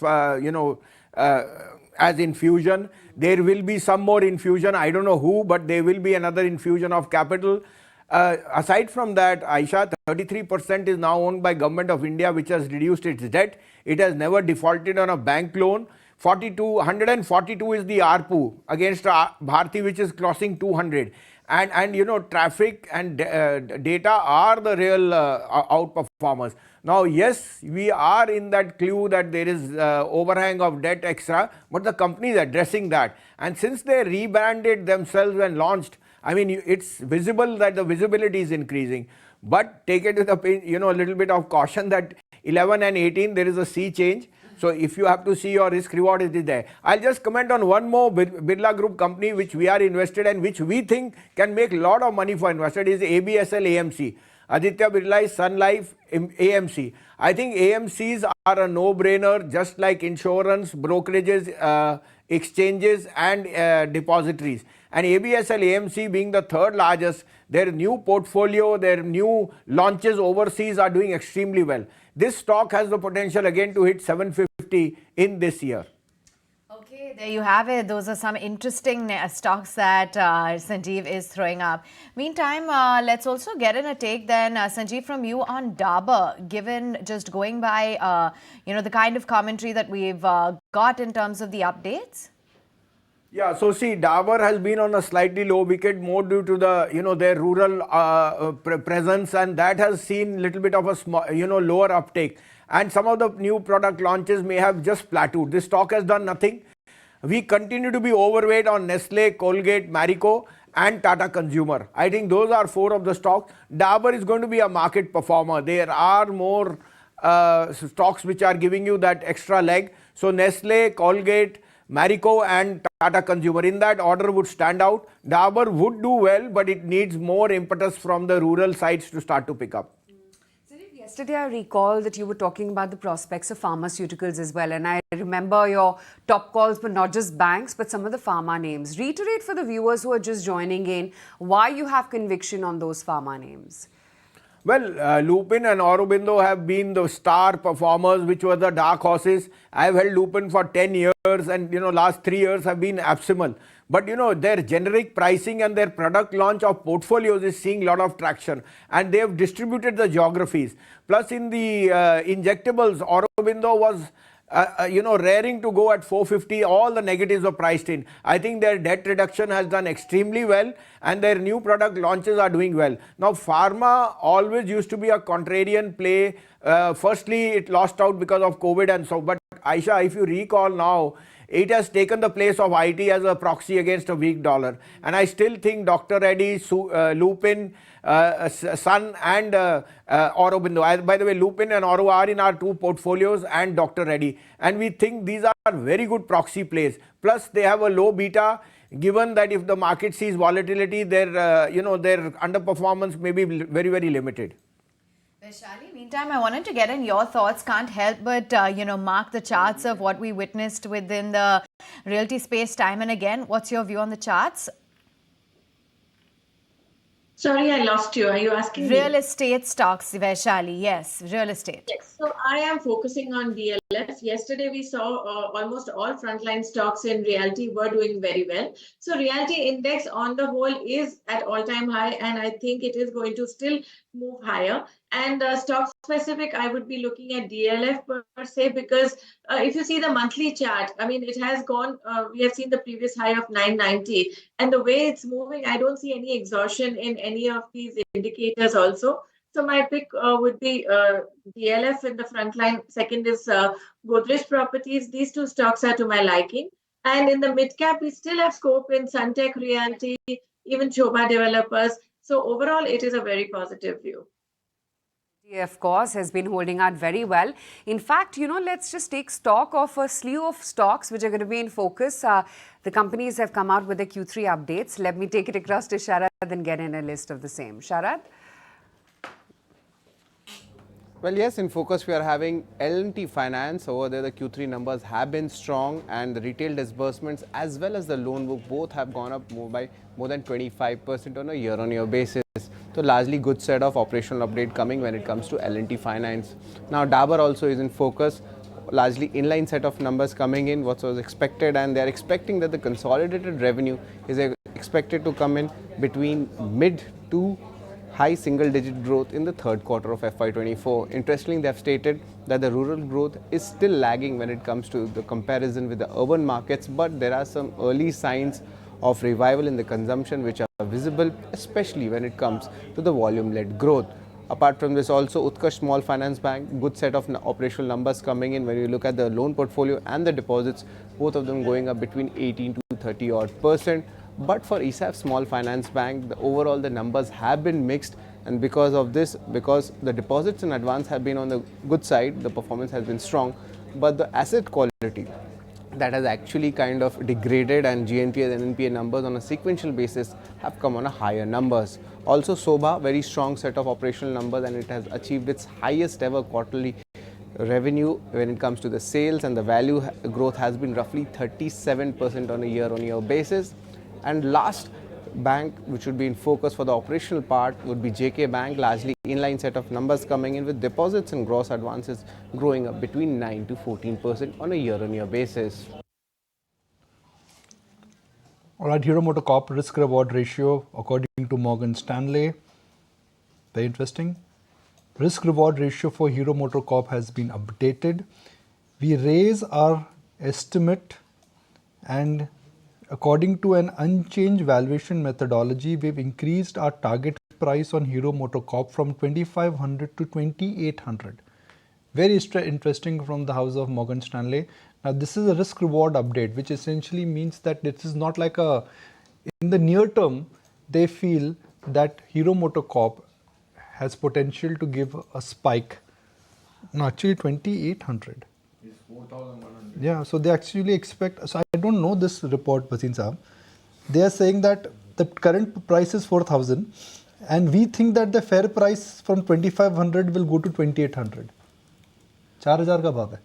as infusion. There will be some more infusion. I don't know who, but there will be another infusion of capital. Aside from that, Ayesha, 33% is now owned by Government of India, which has reduced its debt. It has never defaulted on a bank loan. 142 is the ARPU against Bharti, which is crossing 200. And traffic and data are the real outperformers. Now, yes, we are in that clue that there is overhang of debt extra, but the company is addressing that. And since they rebranded themselves and launched, I mean, it's visible that the visibility is increasing. But take it with a little bit of caution that 11 and 18, there is a sea change. So if you have to see your risk reward, it is there. I'll just comment on one more Birla Group company which we are invested in, which we think can make a lot of money for investors, is ABSL AMC. Aditya Birla is Sun Life AMC. I think AMCs are a no-brainer, just like insurance, brokerages, exchanges and depositories. And ABSL AMC being the third largest, their new portfolio, their new launches overseas are doing extremely well. This stock has the potential again to hit 750 in this year. Okay, there you have it. Those are some interesting stocks that Sanjeev is throwing up. Meantime, let's also get in a take then, Sanjeev, from you on Dabur, given just going by, the kind of commentary that we've got in terms of the updates. Yeah, so see, Dabur has been on a slightly low wicket more due to the, their rural presence, and that has seen little bit of a small, lower uptake. And some of the new product launches may have just plateaued. This stock has done nothing. We continue to be overweight on Nestle, Colgate, Marico, and Tata Consumer. I think those are four of the stocks. Dabur is going to be a market performer. There are more stocks which are giving you that extra leg. So Nestle, Colgate, Marico and Tata Consumer, in that order, would stand out. Dabur would do well, but it needs more impetus from the rural sides to start to pick up. Yesterday, I recall that you were talking about the prospects of pharmaceuticals as well. And I remember your top calls were not just banks, but some of the pharma names. Reiterate for the viewers who are just joining in why you have conviction on those pharma names. Well, Lupin and Aurobindo have been the star performers, which were the dark horses. I've held Lupin for 10 years and, last 3 years have been abysmal. But, their generic pricing and their product launch of portfolios is seeing a lot of traction. And they have distributed the geographies. Plus, in the injectables, Aurobindo was raring to go at 450, all the negatives are priced in. I think their debt reduction has done extremely well and their new product launches are doing well. Now, pharma always used to be a contrarian play. Firstly, it lost out because of COVID and so, but Ayesha, if you recall now, it has taken the place of IT as a proxy against a weak dollar. And I still think Dr. Reddy, Lupin, Sun and Aurobindo. By the way, Lupin and Auro are in our two portfolios and Dr. Reddy. And we think these are very good proxy plays. Plus, they have a low beta. Given that if the market sees volatility, their underperformance may be very, very limited. Vaishali, meantime, I wanted to get in your thoughts. Can't help but, mark the charts of what we witnessed within the realty space time and again. What's your view on the charts? Sorry, I lost you. Are you asking Real estate stocks, Vaishali. Yes, real estate. Yes, so I am focusing on DLF. Yesterday, we saw almost all frontline stocks in Realty were doing very well. So Realty index on the whole is at all-time high, and I think it is going to still move higher. And stock specific, I would be looking at DLF per se, because if you see the monthly chart, I mean, it has gone, we have seen the previous high of 990. And the way it's moving, I don't see any exhaustion in any of these indicators also. So my pick would be DLF in the front line. Second is Godrej Properties. These two stocks are to my liking. And in the mid cap, we still have scope in Suntech Realty, even Shobha Developers. So overall, it is a very positive view. Of course, has been holding out very well. In fact, let's just take stock of a slew of stocks which are going to be in focus. The companies have come out with their Q3 updates. Let me take it across to Sharad and get in a list of the same. Sharad? Well, yes, in focus we are having L&T Finance. Over there, the Q3 numbers have been strong and the retail disbursements as well as the loan book both have gone up by more than 25% on a year-on-year basis. So largely good set of operational update coming when it comes to L&T Finance. Now Dabur also is in focus, largely inline set of numbers coming in what was expected, and they are expecting that the consolidated revenue is expected to come in between mid to high single-digit growth in the third quarter of FY24. Interestingly, they have stated that the rural growth is still lagging when it comes to the comparison with the urban markets, but there are some early signs of revival in the consumption which are visible, especially when it comes to the volume-led growth. Apart from this, also Utkarsh Small Finance Bank, good set of operational numbers coming in when you look at the loan portfolio and the deposits, both of them going up between 18 to 30 odd percent. But for ESAF Small Finance Bank, overall the numbers have been mixed, and because of this, because the deposits in advance have been on the good side, the performance has been strong, but the asset quality that has actually kind of degraded, and GNPA and NPA numbers on a sequential basis have come on a higher numbers. Also Sobha, very strong set of operational numbers, and it has achieved its highest ever quarterly revenue when it comes to the sales, and the value growth has been roughly 37% on a year-on-year basis. And last bank which would be in focus for the operational part would be JK Bank, largely inline set of numbers coming in with deposits and gross advances growing up between 9 to 14% on a year-on-year basis. All right, Hero MotoCorp risk reward ratio according to Morgan Stanley. Very interesting. Risk reward ratio for Hero MotoCorp has been updated. We raise our estimate, and according to an unchanged valuation methodology, we've increased our target price on Hero MotoCorp from 2,500 to 2,800. Very interesting from the house of Morgan Stanley. Now, this is a risk reward update, which essentially means that this is not like in the near term, they feel that Hero MotoCorp has potential to give a spike. No, actually 2,800. It's 4,100. Yeah, so they actually expect. So I don't know this report, Bhasin Saab. They are saying that the current price is 4,000, and we think that the fair price from 2,500 will go to 2,800. 4,000 का भाव है.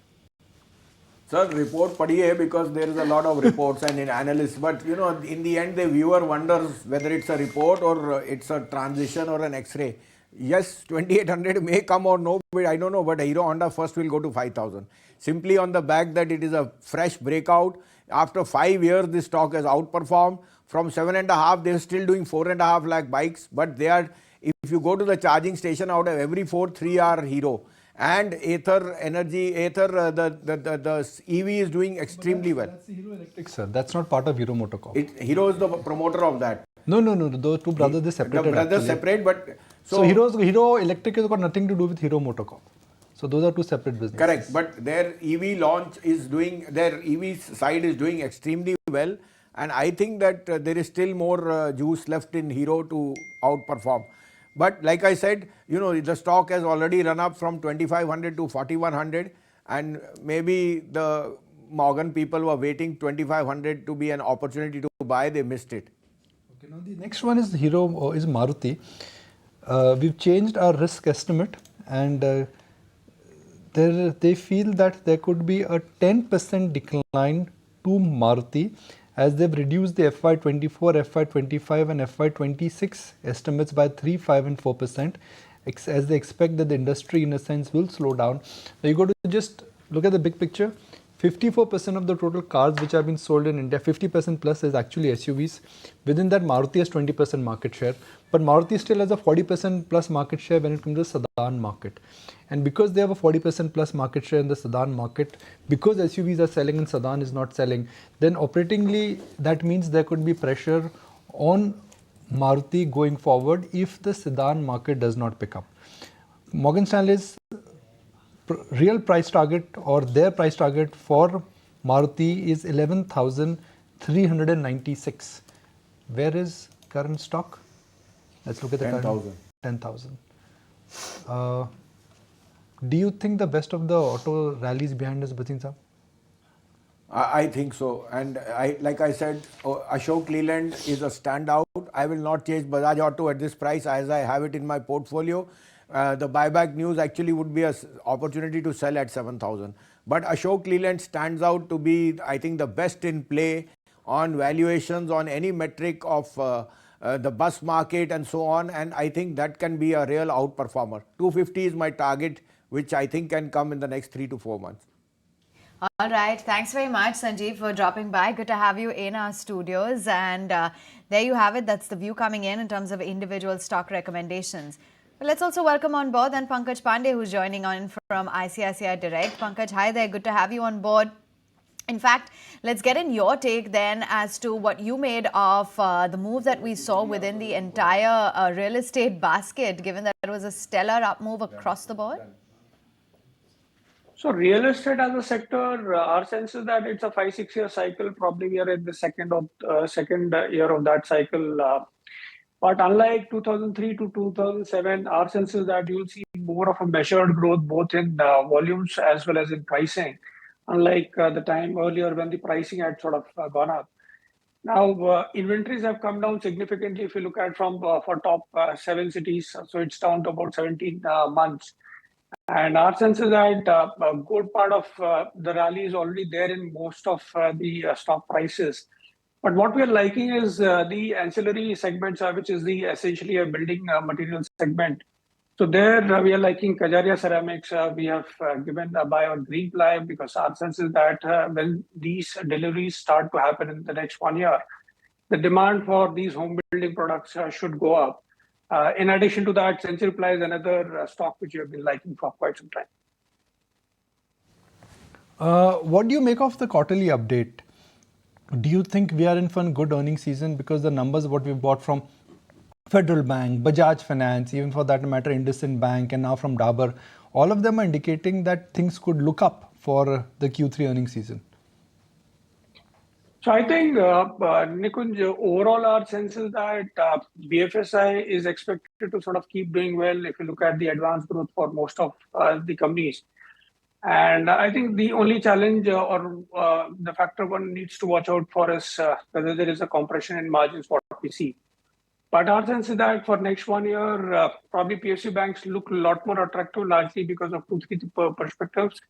Sir, report padhiye because there is a lot of reports and analysts, but you know, in the end, the viewer wonders whether it's a report or it's a transition or an X-ray. Yes, 2,800 may come or no, but I don't know, but Hero Honda first will go to 5,000. Simply on the back that it is a fresh breakout. After 5 years, this stock has outperformed. From 7.5, they're still doing 4.5 lakh bikes, but they are, if you go to the charging station, out of every 4, 3 are Hero. And Ather Energy, the EV is doing extremely well. That's the Hero Electric, sir. That's not part of Hero MotoCorp. Hero is the promoter of that. No. Those two brothers, they separated. The brothers actually. separate, but So Hero Electric has got nothing to do with Hero MotoCorp. So those are two separate businesses. Correct, but their EV launch is doing, their EV side is doing extremely well, and I think that there is still more juice left in Hero to outperform. But like I said, you know, the stock has already run up from 2,500 to 4,100, and maybe the Morgan people were waiting 2,500 to be an opportunity to buy. They missed it. Okay, now the next one is is Maruti. We've changed our risk estimate, and they feel that there could be a 10% decline to Maruti as they've reduced the FY24, FY25 and FY26 estimates by 3, 5 and 4%, as they expect that the industry in a sense will slow down. Now you got to just look at the big picture. 54% of the total cars which have been sold in India, 50% plus is actually SUVs. Within that, Maruti has 20% market share, but Maruti still has a 40% plus market share when it comes to the sedan market. And because they have a 40% plus market share in the sedan market, because SUVs are selling and sedan is not selling, then operatingly that means there could be pressure on Maruti going forward if the sedan market does not pick up. Morgan Stanley's real price target or their price target for Maruti is 11,396. Where is current stock? Let's look at the 10,000. 10,000. Do you think the best of the auto rallies behind us, Bhasin Saab? I think so, and like I said, Ashok Leland is a standout. I will not chase Bajaj Auto at this price as I have it in my portfolio. The buyback news actually would be an opportunity to sell at 7,000. But Ashok Leland stands out to be, I think, the best in play on valuations, on any metric of the bus market and so on. And I think that can be a real outperformer. 250 is my target, which I think can come in the next 3 to 4 months. All right. Thanks very much, Sanjeev, for dropping by. Good to have you in our studios. And there you have it. That's the view coming in terms of individual stock recommendations. Well, let's also welcome on board then Pankaj Pandey, who's joining on from ICICI Direct. Pankaj, hi there. Good to have you on board. In fact, let's get in your take then as to what you made of the move that we saw within the entire real estate basket, given that it was a stellar up move across the board. So real estate as a sector, our sense is that it's a 5-6 year cycle. Probably we are in the second year of that cycle. But unlike 2003 to 2007, our sense is that you'll see more of a measured growth both in volumes as well as in pricing. Unlike the time earlier when the pricing had sort of gone up. Now inventories have come down significantly. If you look at from for top 7 cities, so it's down to about 17 months. And our sense is that a good part of the rally is already there in most of the stock prices. But what we are liking is the ancillary segments, which is the essentially a building materials segment. So there we are liking Kajaria Ceramics. We have given a buy on green ply because our sense is that when these deliveries start to happen in the next 1 year, the demand for these home building products should go up. In addition to that, Century Ply is another stock which you have been liking for quite some time. What do you make of the quarterly update? Do you think we are in for a good earnings season? Because the numbers what we bought from Federal Bank, Bajaj Finance, even for that matter, IndusInd Bank, and now from Dabur, all of them are indicating that things could look up for the Q3 earnings season. So I think, Nikunj, overall our sense is that BFSI is expected to sort of keep doing well if you look at the advanced growth for most of the companies. And I think the only challenge or the factor one needs to watch out for is whether there is a compression in margins, what we see. But our sense is that for next 1 year, probably PSU banks look a lot more attractive, largely because of two, three perspectives.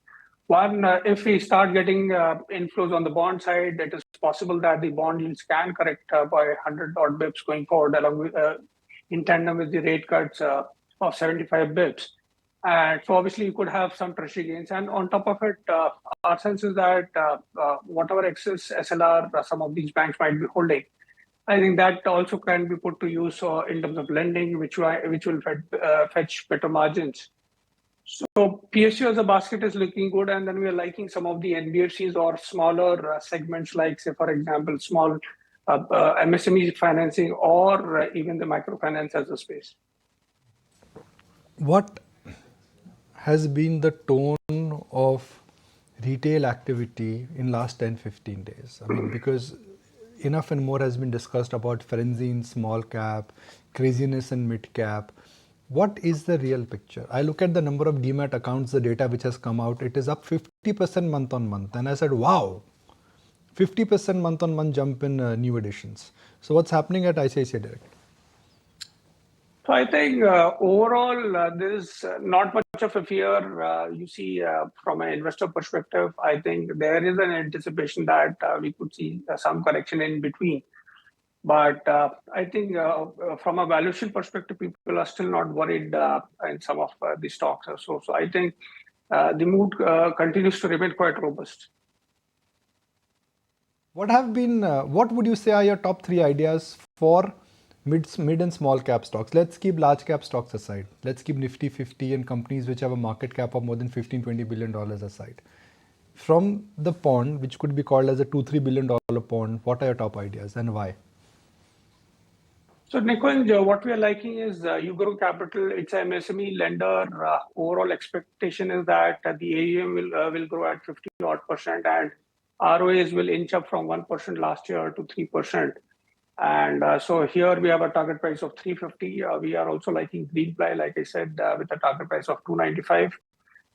One, if we start getting inflows on the bond side, it is possible that the bond yields can correct by 100 odd bips going forward, along with in tandem with the rate cuts of 75 bips. And so obviously you could have some treasury gains. And on top of it, our sense is that whatever excess SLR some of these banks might be holding, I think that also can be put to use in terms of lending, which will fetch better margins. So PSU as a basket is looking good, and then we are liking some of the NBFCs or smaller segments, like say for example, small MSME financing or even the microfinance as a space. What has been the tone of retail activity in last 10-15 days? I mean, because enough and more has been discussed about frenzy in small cap, craziness in mid cap. What is the real picture? I look at the number of demat accounts, the data which has come out, it is up 50% month on month. And I said, wow, 50% month on month jump in new additions. So what's happening at ICICI Direct? So I think overall there is not much of a fear. You see, from an investor perspective, I think there is an anticipation that we could see some correction in between. But I think from a valuation perspective, people are still not worried in some of the stocks. So I think the mood continues to remain quite robust. What would you say are your top 3 ideas for mid and small cap stocks? Let's keep large cap stocks aside. Let's keep Nifty 50 and companies which have a market cap of more than $15-20 billion aside. From the pond, which could be called as a $2-3 billion pond, what are your top ideas and why? So Nikunj, what we are liking is Ugro Capital. It's an MSME lender. Overall expectation is that the AUM will grow at 50% and ROAs will inch up from 1% last year to 3%. And so here we have a target price of 350. We are also liking Greenply, like I said, with a target price of 295.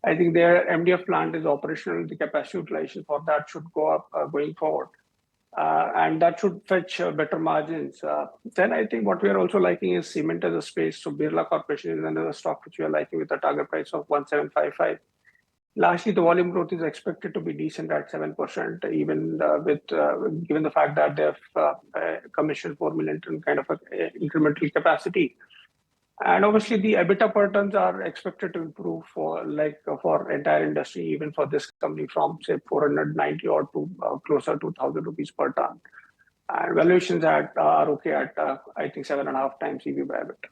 I think their MDF plant is operational. The capacity utilization for that should go up going forward. And that should fetch better margins. Then I think what we are also liking is cement as a space. So Birla Corporation is another stock which we are liking with a target price of 1755. Lastly, the volume growth is expected to be decent at 7%, even with given the fact that they have commissioned 4 million ton kind of incremental capacity. And obviously, the EBITDA per tons are expected to improve for entire industry, even for this company from say 490 or to closer to 1,000 rupees per ton. And valuations are okay at I think 7.5 times EV by EBITDA.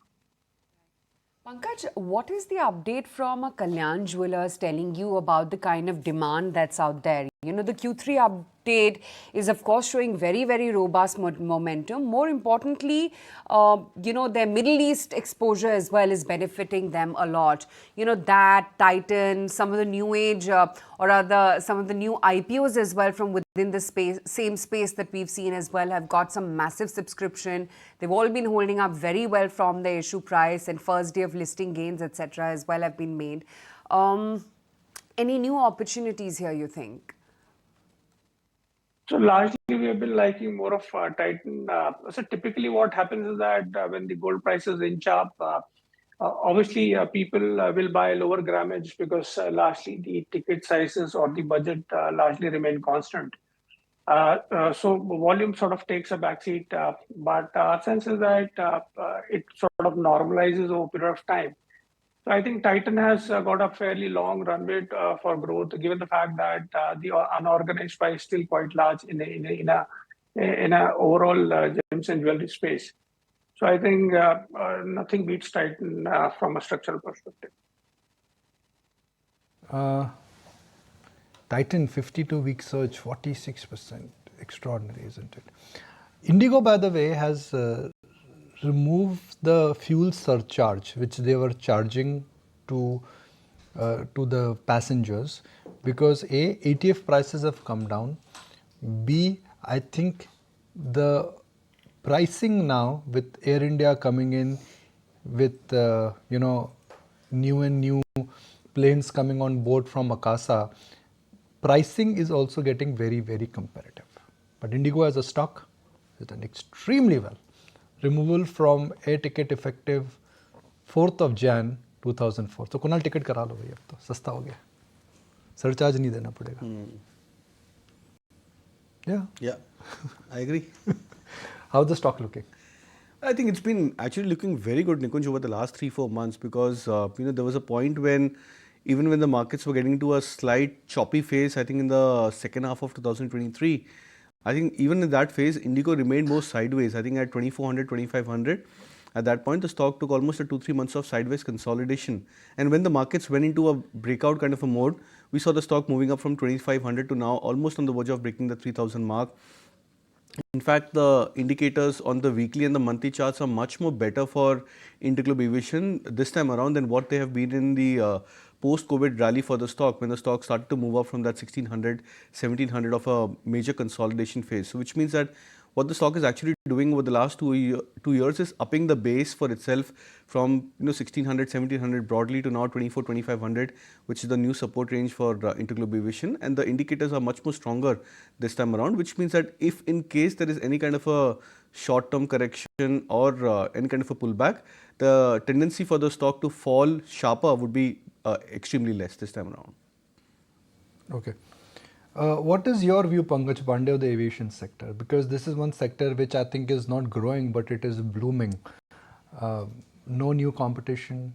Pankaj, what is the update from Kalyan Jewellers telling you about the kind of demand that's out there? You know, the Q3 update is, of course, showing very, very robust momentum. More importantly, you know, their Middle East exposure as well is benefiting them a lot. You know, that, Titan, some of the new age some of the new IPOs as well from within the same space that we've seen as well have got some massive subscription. They've all been holding up very well from the issue price, and first day of listing gains, etc. as well have been made. Any new opportunities here, you think? So largely we have been liking more of Titan. So typically what happens is that when the gold prices inch up, obviously people will buy lower grammage because largely the ticket sizes or the budget largely remain constant. So volume sort of takes a backseat, but our sense is that it sort of normalizes over a period of time. So I think Titan has got a fairly long runway for growth, given the fact that the unorganized pie is still quite large in a overall gems and jewelry space. So I think nothing beats Titan from a structural perspective. Titan 52-week surge, 46%. Extraordinary, isn't it? Indigo, by the way, has removed the fuel surcharge which they were charging to the passengers because A, ATF prices have come down. B, I think the pricing now with Air India coming in, with new planes coming on board from Akasa, pricing is also getting very, very competitive. But Indigo as a stock is done extremely well. Removal from air ticket effective 4th of Jan 2004. So Kunal ticket करा लो भाई, अब तो सस्ता हो गया, surcharge नहीं देना पड़ेगा. Yeah, I agree. How's the stock looking? I think it's been actually looking very good, Nikunj, over the last 3-4 months because there was a point when even when the markets were getting into a slight choppy phase, I think in the second half of 2023, I think even in that phase, Indigo remained more sideways. I think at 2400, 2500. At that point, the stock took almost a 2-3 months of sideways consolidation. And when the markets went into a breakout kind of a mode, we saw the stock moving up from 2500 to now almost on the verge of breaking the 3000 mark. In fact, the indicators on the weekly and the monthly charts are much more better for Interglobe Aviation this time around than what they have been in the post-COVID rally for the stock, when the stock started to move up from that 1600, 1700 of a major consolidation phase. So which means that what the stock is actually doing over the last 2 years is upping the base for itself from 1600, 1700 broadly to now 24, 2500, which is the new support range for Interglobe Aviation. And the indicators are much more stronger this time around, which means that if in case there is any kind of a short-term correction or any kind of a pullback, the tendency for the stock to fall sharper would be extremely less this time around. Okay. What is your view, Pankaj Pandey, of the aviation sector? Because this is one sector which I think is not growing, but it is blooming. No new competition,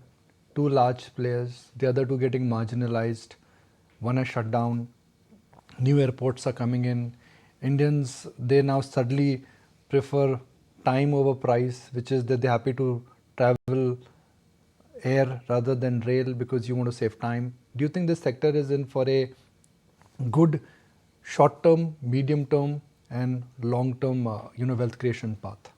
2 large players, the other 2 getting marginalized, one has shut down, new airports are coming in. Indians, they now suddenly prefer time over price, which is that they're happy to travel air rather than rail because you want to save time. Do you think this sector is in for a good short-term, medium-term and long-term wealth creation path?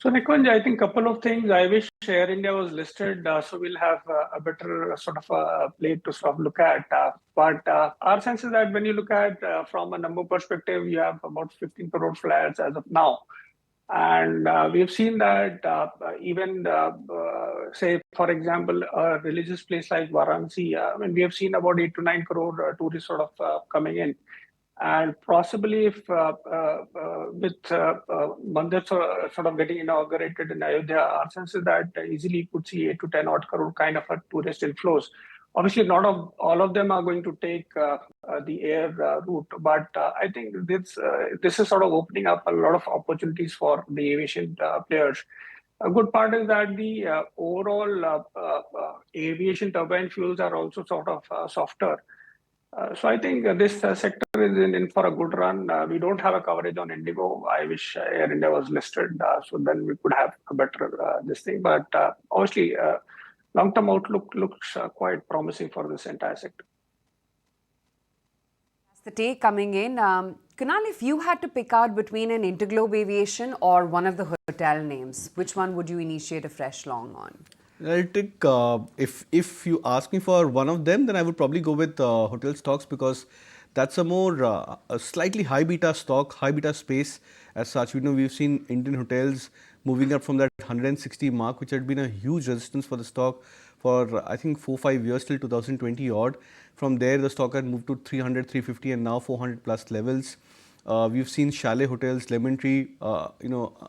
So Nikunj, I think a couple of things. I wish Air India was listed, so we'll have a better sort of a plate to sort of look at. But our sense is that when you look at from a number perspective, you have about 15 crore flags as of now. And we've seen that even, say, for example, a religious place like Varanasi, we have seen about 8 to 9 crore tourists sort of coming in. And possibly if with Mandir sort of getting inaugurated in Ayodhya, our sense is that easily you could see 8 to 10 odd crore kind of a tourist inflows. Obviously, not all of them are going to take the air route, but I think this is sort of opening up a lot of opportunities for the aviation players. A good part is that the overall aviation turbine fuels are also sort of softer. So I think this sector is in for a good run. We don't have a coverage on Indigo. I wish Air India was listed, so then we could have a better this thing. But obviously, long-term outlook looks quite promising for this entire sector. That's the take coming in. Kunal, if you had to pick out between an Interglobe Aviation or one of the hotel names, which one would you initiate a fresh long on? I'll take, if you ask me for one of them, then I would probably go with hotel stocks because that's a more a slightly high beta stock, high beta space as such. We've seen Indian hotels moving up from that 160 mark, which had been a huge resistance for the stock for I think 4-5 years till 2020 odd. From there, the stock had moved to 300, 350 and now 400 plus levels. We've seen chalet hotels, Lemon Tree,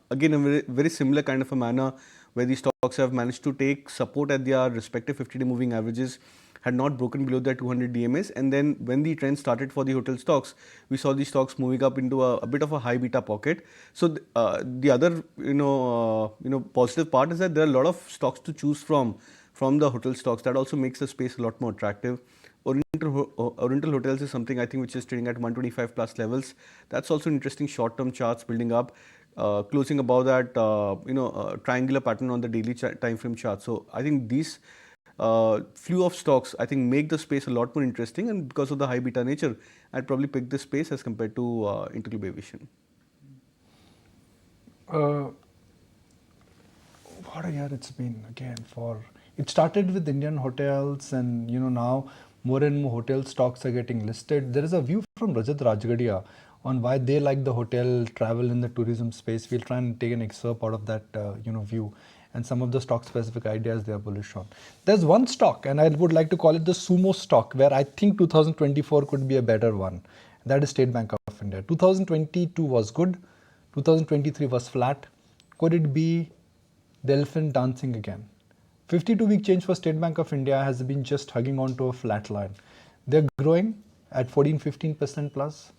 again a very, very similar kind of a manner where these stocks have managed to take support at their respective 50-day moving averages, had not broken below their 200 DMAs. And then when the trend started for the hotel stocks, we saw these stocks moving up into a bit of a high beta pocket. So the other, positive part is that there are a lot of stocks to choose from the hotel stocks. That also makes the space a lot more attractive. Oriental Hotels is something I think which is trading at 125 plus levels. That's also interesting short-term charts building up. Closing above that, triangular pattern on the daily time frame chart. So I think these few of stocks, I think, make the space a lot more interesting. And because of the high beta nature, I'd probably pick this space as compared to Interglobe Aviation. What a year it's been again for. It started with Indian hotels, and now more and more hotel stocks are getting listed. There is a view from Rajat Rajgadia on why they like the hotel, travel in the tourism space. We'll try and take an excerpt out of that view and some of the stock specific ideas they are bullish on. There's one stock, and I would like to call it the sumo stock, where I think 2024 could be a better one. That is State Bank of India. 2022 was good. 2023 was flat. Could it be the elephant dancing again? 52-week change for State Bank of India has been just hugging on to a flat line. They're growing at 14-15% plus.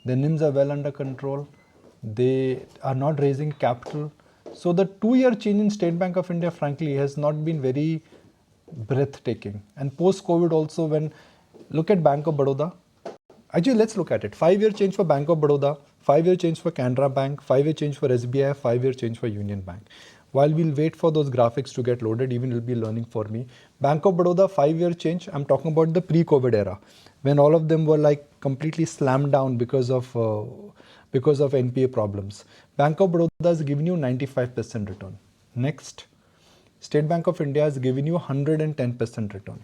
Their NIMs are well under control. They are not raising capital. So the 2-year change in State Bank of India, frankly, has not been very breathtaking. And post-COVID also, when look at Bank of Baroda. Actually, let's look at it. 5-year change for Bank of Baroda, 5-year change for Canara Bank, 5-year change for SBI, 5-year change for Union Bank. While we'll wait for those graphics to get loaded, even it'll be learning for me. Bank of Baroda, 5-year change. I'm talking about the pre-COVID era, when all of them were like completely slammed down because of NPA problems. Bank of Baroda has given you 95% return. Next, State Bank of India has given you 110% return.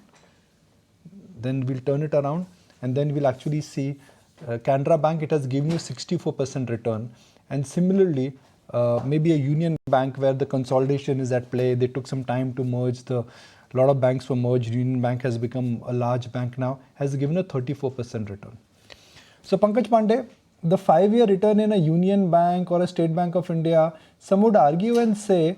Then we'll turn it around, and then we'll actually see Canara Bank, it has given you 64% return. And similarly, maybe a Union Bank where the consolidation is at play. They took some time to merge. A lot of banks were merged. Union Bank has become a large bank now, has given a 34% return. So Pankaj Pandey, the 5-year return in a Union Bank or a State Bank of India, some would argue and say,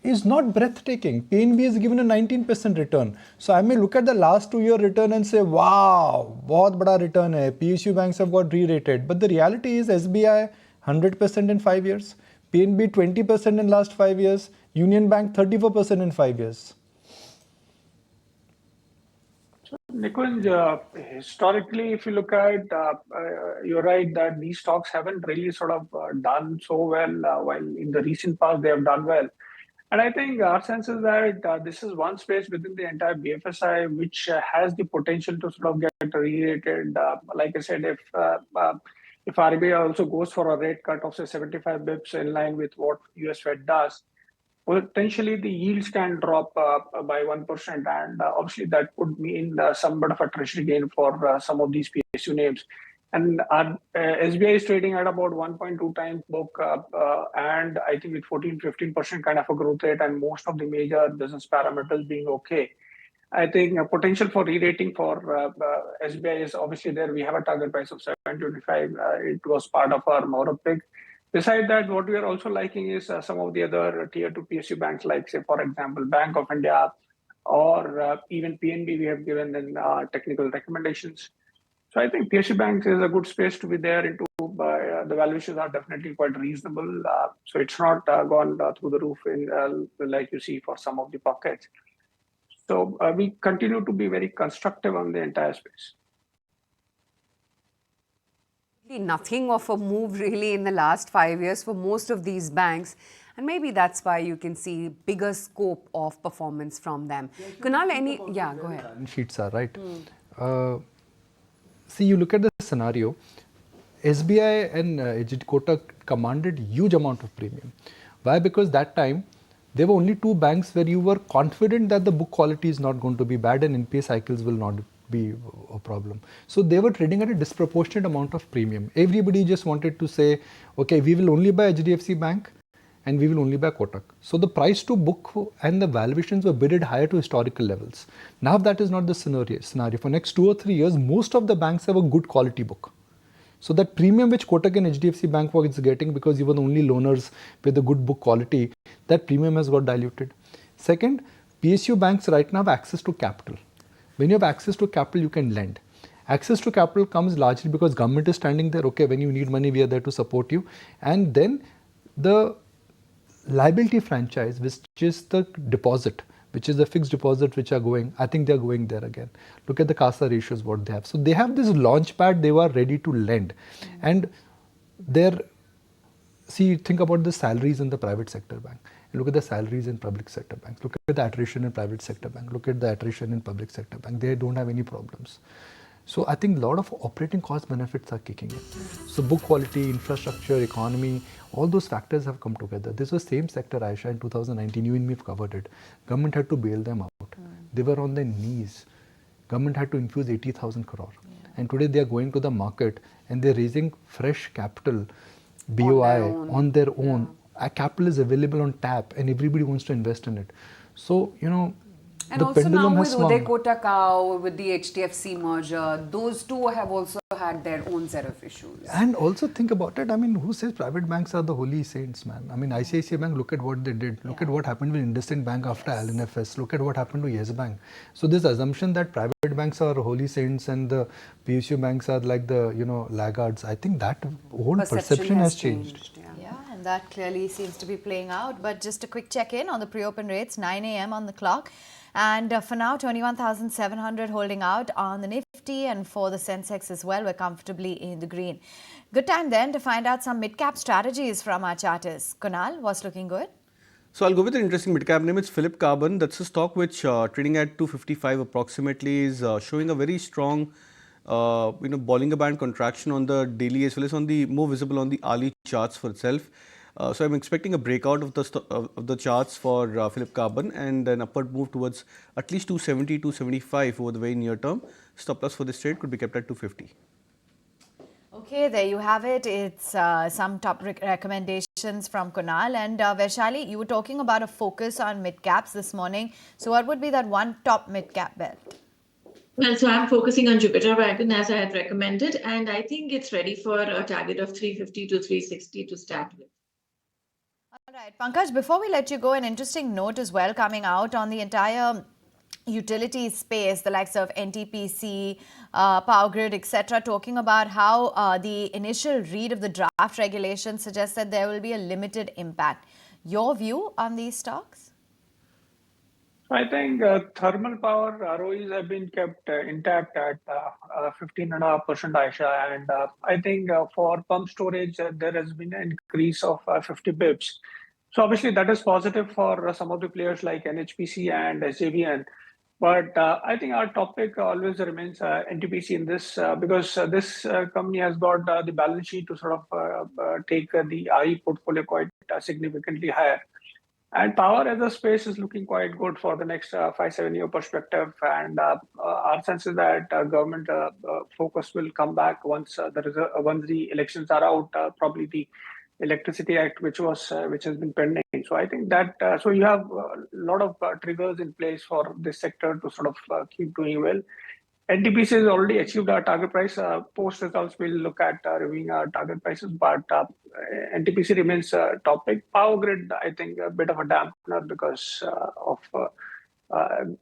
is not breathtaking. PNB has given a 19% return. So I may look at the last 2-year return and say, wow, बहुत बड़ा return है. PSU banks have got re-rated. But the reality is SBI 100% in 5 years. PNB 20% in last 5 years. Union Bank 34% in 5 years. Nikunj, historically, if you look at, you're right that these stocks haven't really sort of done so well, while in the recent past they have done well. And I think our sense is that this is one space within the entire BFSI which has the potential to sort of get re-rated. Like I said, if RBI also goes for a rate cut of say 75 bips in line with what US Fed does, potentially the yields can drop by 1%, and obviously that would mean some bit of a treasury gain for some of these PSU names. And our SBI is trading at about 1.2 times book, and I think with 14-15% kind of a growth rate and most of the major business parameters being okay. I think a potential for re-rating for SBI is obviously there. We have a target price of 725. It was part of our Mauro pick. Besides that, what we are also liking is some of the other tier 2 PSU banks, like say, for example, Bank of India or even PNB, we have given in technical recommendations. So I think PSU banks is a good space to be there into. The valuations are definitely quite reasonable. So it's not gone through the roof in like you see for some of the pockets. So we continue to be very constructive on the entire space. Nothing of a move really in the last 5 years for most of these banks. And maybe that's why you can see bigger scope of performance from them. Kunal, yeah, go ahead. Balance sheets are right. See, you look at the scenario, SBI and Kotak commanded huge amount of premium. Why? Because that time, there were only 2 banks where you were confident that the book quality is not going to be bad and NPA cycles will not be a problem. So they were trading at a disproportionate amount of premium. Everybody just wanted to say, okay, we will only buy HDFC Bank and we will only buy Kotak. So the price to book and the valuations were bidded higher to historical levels. Now that is not the scenario. For next 2 or 3 years, most of the banks have a good quality book. So that premium which Kotak and HDFC Bank was getting because you were the only loaners with a good book quality, that premium has got diluted. Second, PSU banks right now have access to capital. When you have access to capital, you can lend. Access to capital comes largely because government is standing there, okay, when you need money, we are there to support you. And then the liability franchise, which is the deposit, which is the fixed deposit which are going, I think they are going there again. Look at the CASA ratios, what they have. So they have this launch pad, they were ready to lend. And think about the salaries in the private sector bank. Look at the salaries in public sector banks. Look at the attrition in private sector bank. Look at the attrition in public sector bank. They don't have any problems. So I think a lot of operating cost benefits are kicking in. So book quality, infrastructure, economy, all those factors have come together. This was same sector, Ayesha, in 2019. You and me have covered it. Government had to bail them out. They were on their knees. government had to infuse 80,000 crore. And today they are going to the market and they're raising fresh capital, BOI, on their own. A capital is available on tap and everybody wants to invest in it. So, you know, and the also pendulum now has with swung. Uday Kotak, with the HDFC merger, those two have also had their own set of issues. And also think about it, I mean, who says private banks are the holy saints, man? I mean, ICICI Bank, look at what they did. Look at what happened with IndusInd Bank after LNFS. Look at what happened to Yes Bank. So this assumption that private banks are holy saints and the PSU banks are like the, you know, laggards, I think that whole perception has changed. Yeah, and that clearly seems to be playing out. But just a quick check-in on the pre-open rates, 9 a.m. on the clock. And for now, 21,700 holding out on the Nifty, and for the Sensex as well, we're comfortably in the green. Good time then to find out some mid-cap strategies from our charters. Kunal, what's looking good? So I'll go with an interesting mid-cap name. It's Philip Carbon. That's a stock which trading at 255 approximately is showing a very strong Bollinger Band contraction on the daily as well as on the more visible on the hourly charts for itself. So I'm expecting a breakout of the charts for Philip Carbon and an upward move towards at least 270, 275 over the very near term. Stop loss for this trade could be kept at 250. Okay, there you have it. It's some top recommendations from Kunal. And Vaishali, you were talking about a focus on mid-caps this morning. So what would be that one top mid-cap bet? Well, so I'm focusing on Jupiter Wagon as I had recommended, and I think it's ready for a target of 350 to 360 to start with. All right, Pankaj, before we let you go, an interesting note as well coming out on the entire utility space, the likes of NTPC, Power Grid, etc., talking about how the initial read of the draft regulation suggests that there will be a limited impact. Your view on these stocks? I think thermal power ROEs have been kept intact at 15.5%, Ayesha. And I think for pump storage, there has been an increase of 50 bips. So obviously that is positive for some of the players like NHPC and SJVN. But I think our topic always remains NTPC in this because this company has got the balance sheet to sort of take the RE portfolio quite significantly higher. And power as a space is looking quite good for the next 5-7 year perspective. And our sense is that government focus will come back once once the elections are out. Probably the Electricity Act, which has been pending. So I think that so you have a lot of triggers in place for this sector to sort of keep doing well. NTPC has already achieved our target price. Post results, we'll look at reviewing our target prices, but NTPC remains topic. Power Grid, I think, a bit of a dampener because of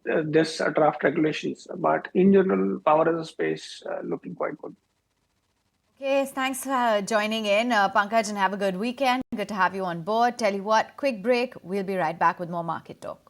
this draft regulations. But in general, power as a space looking quite good. Okay, thanks for joining in, Pankaj, and have a good weekend. Good to have you on board. Tell you what, quick break. We'll be right back with more market talk.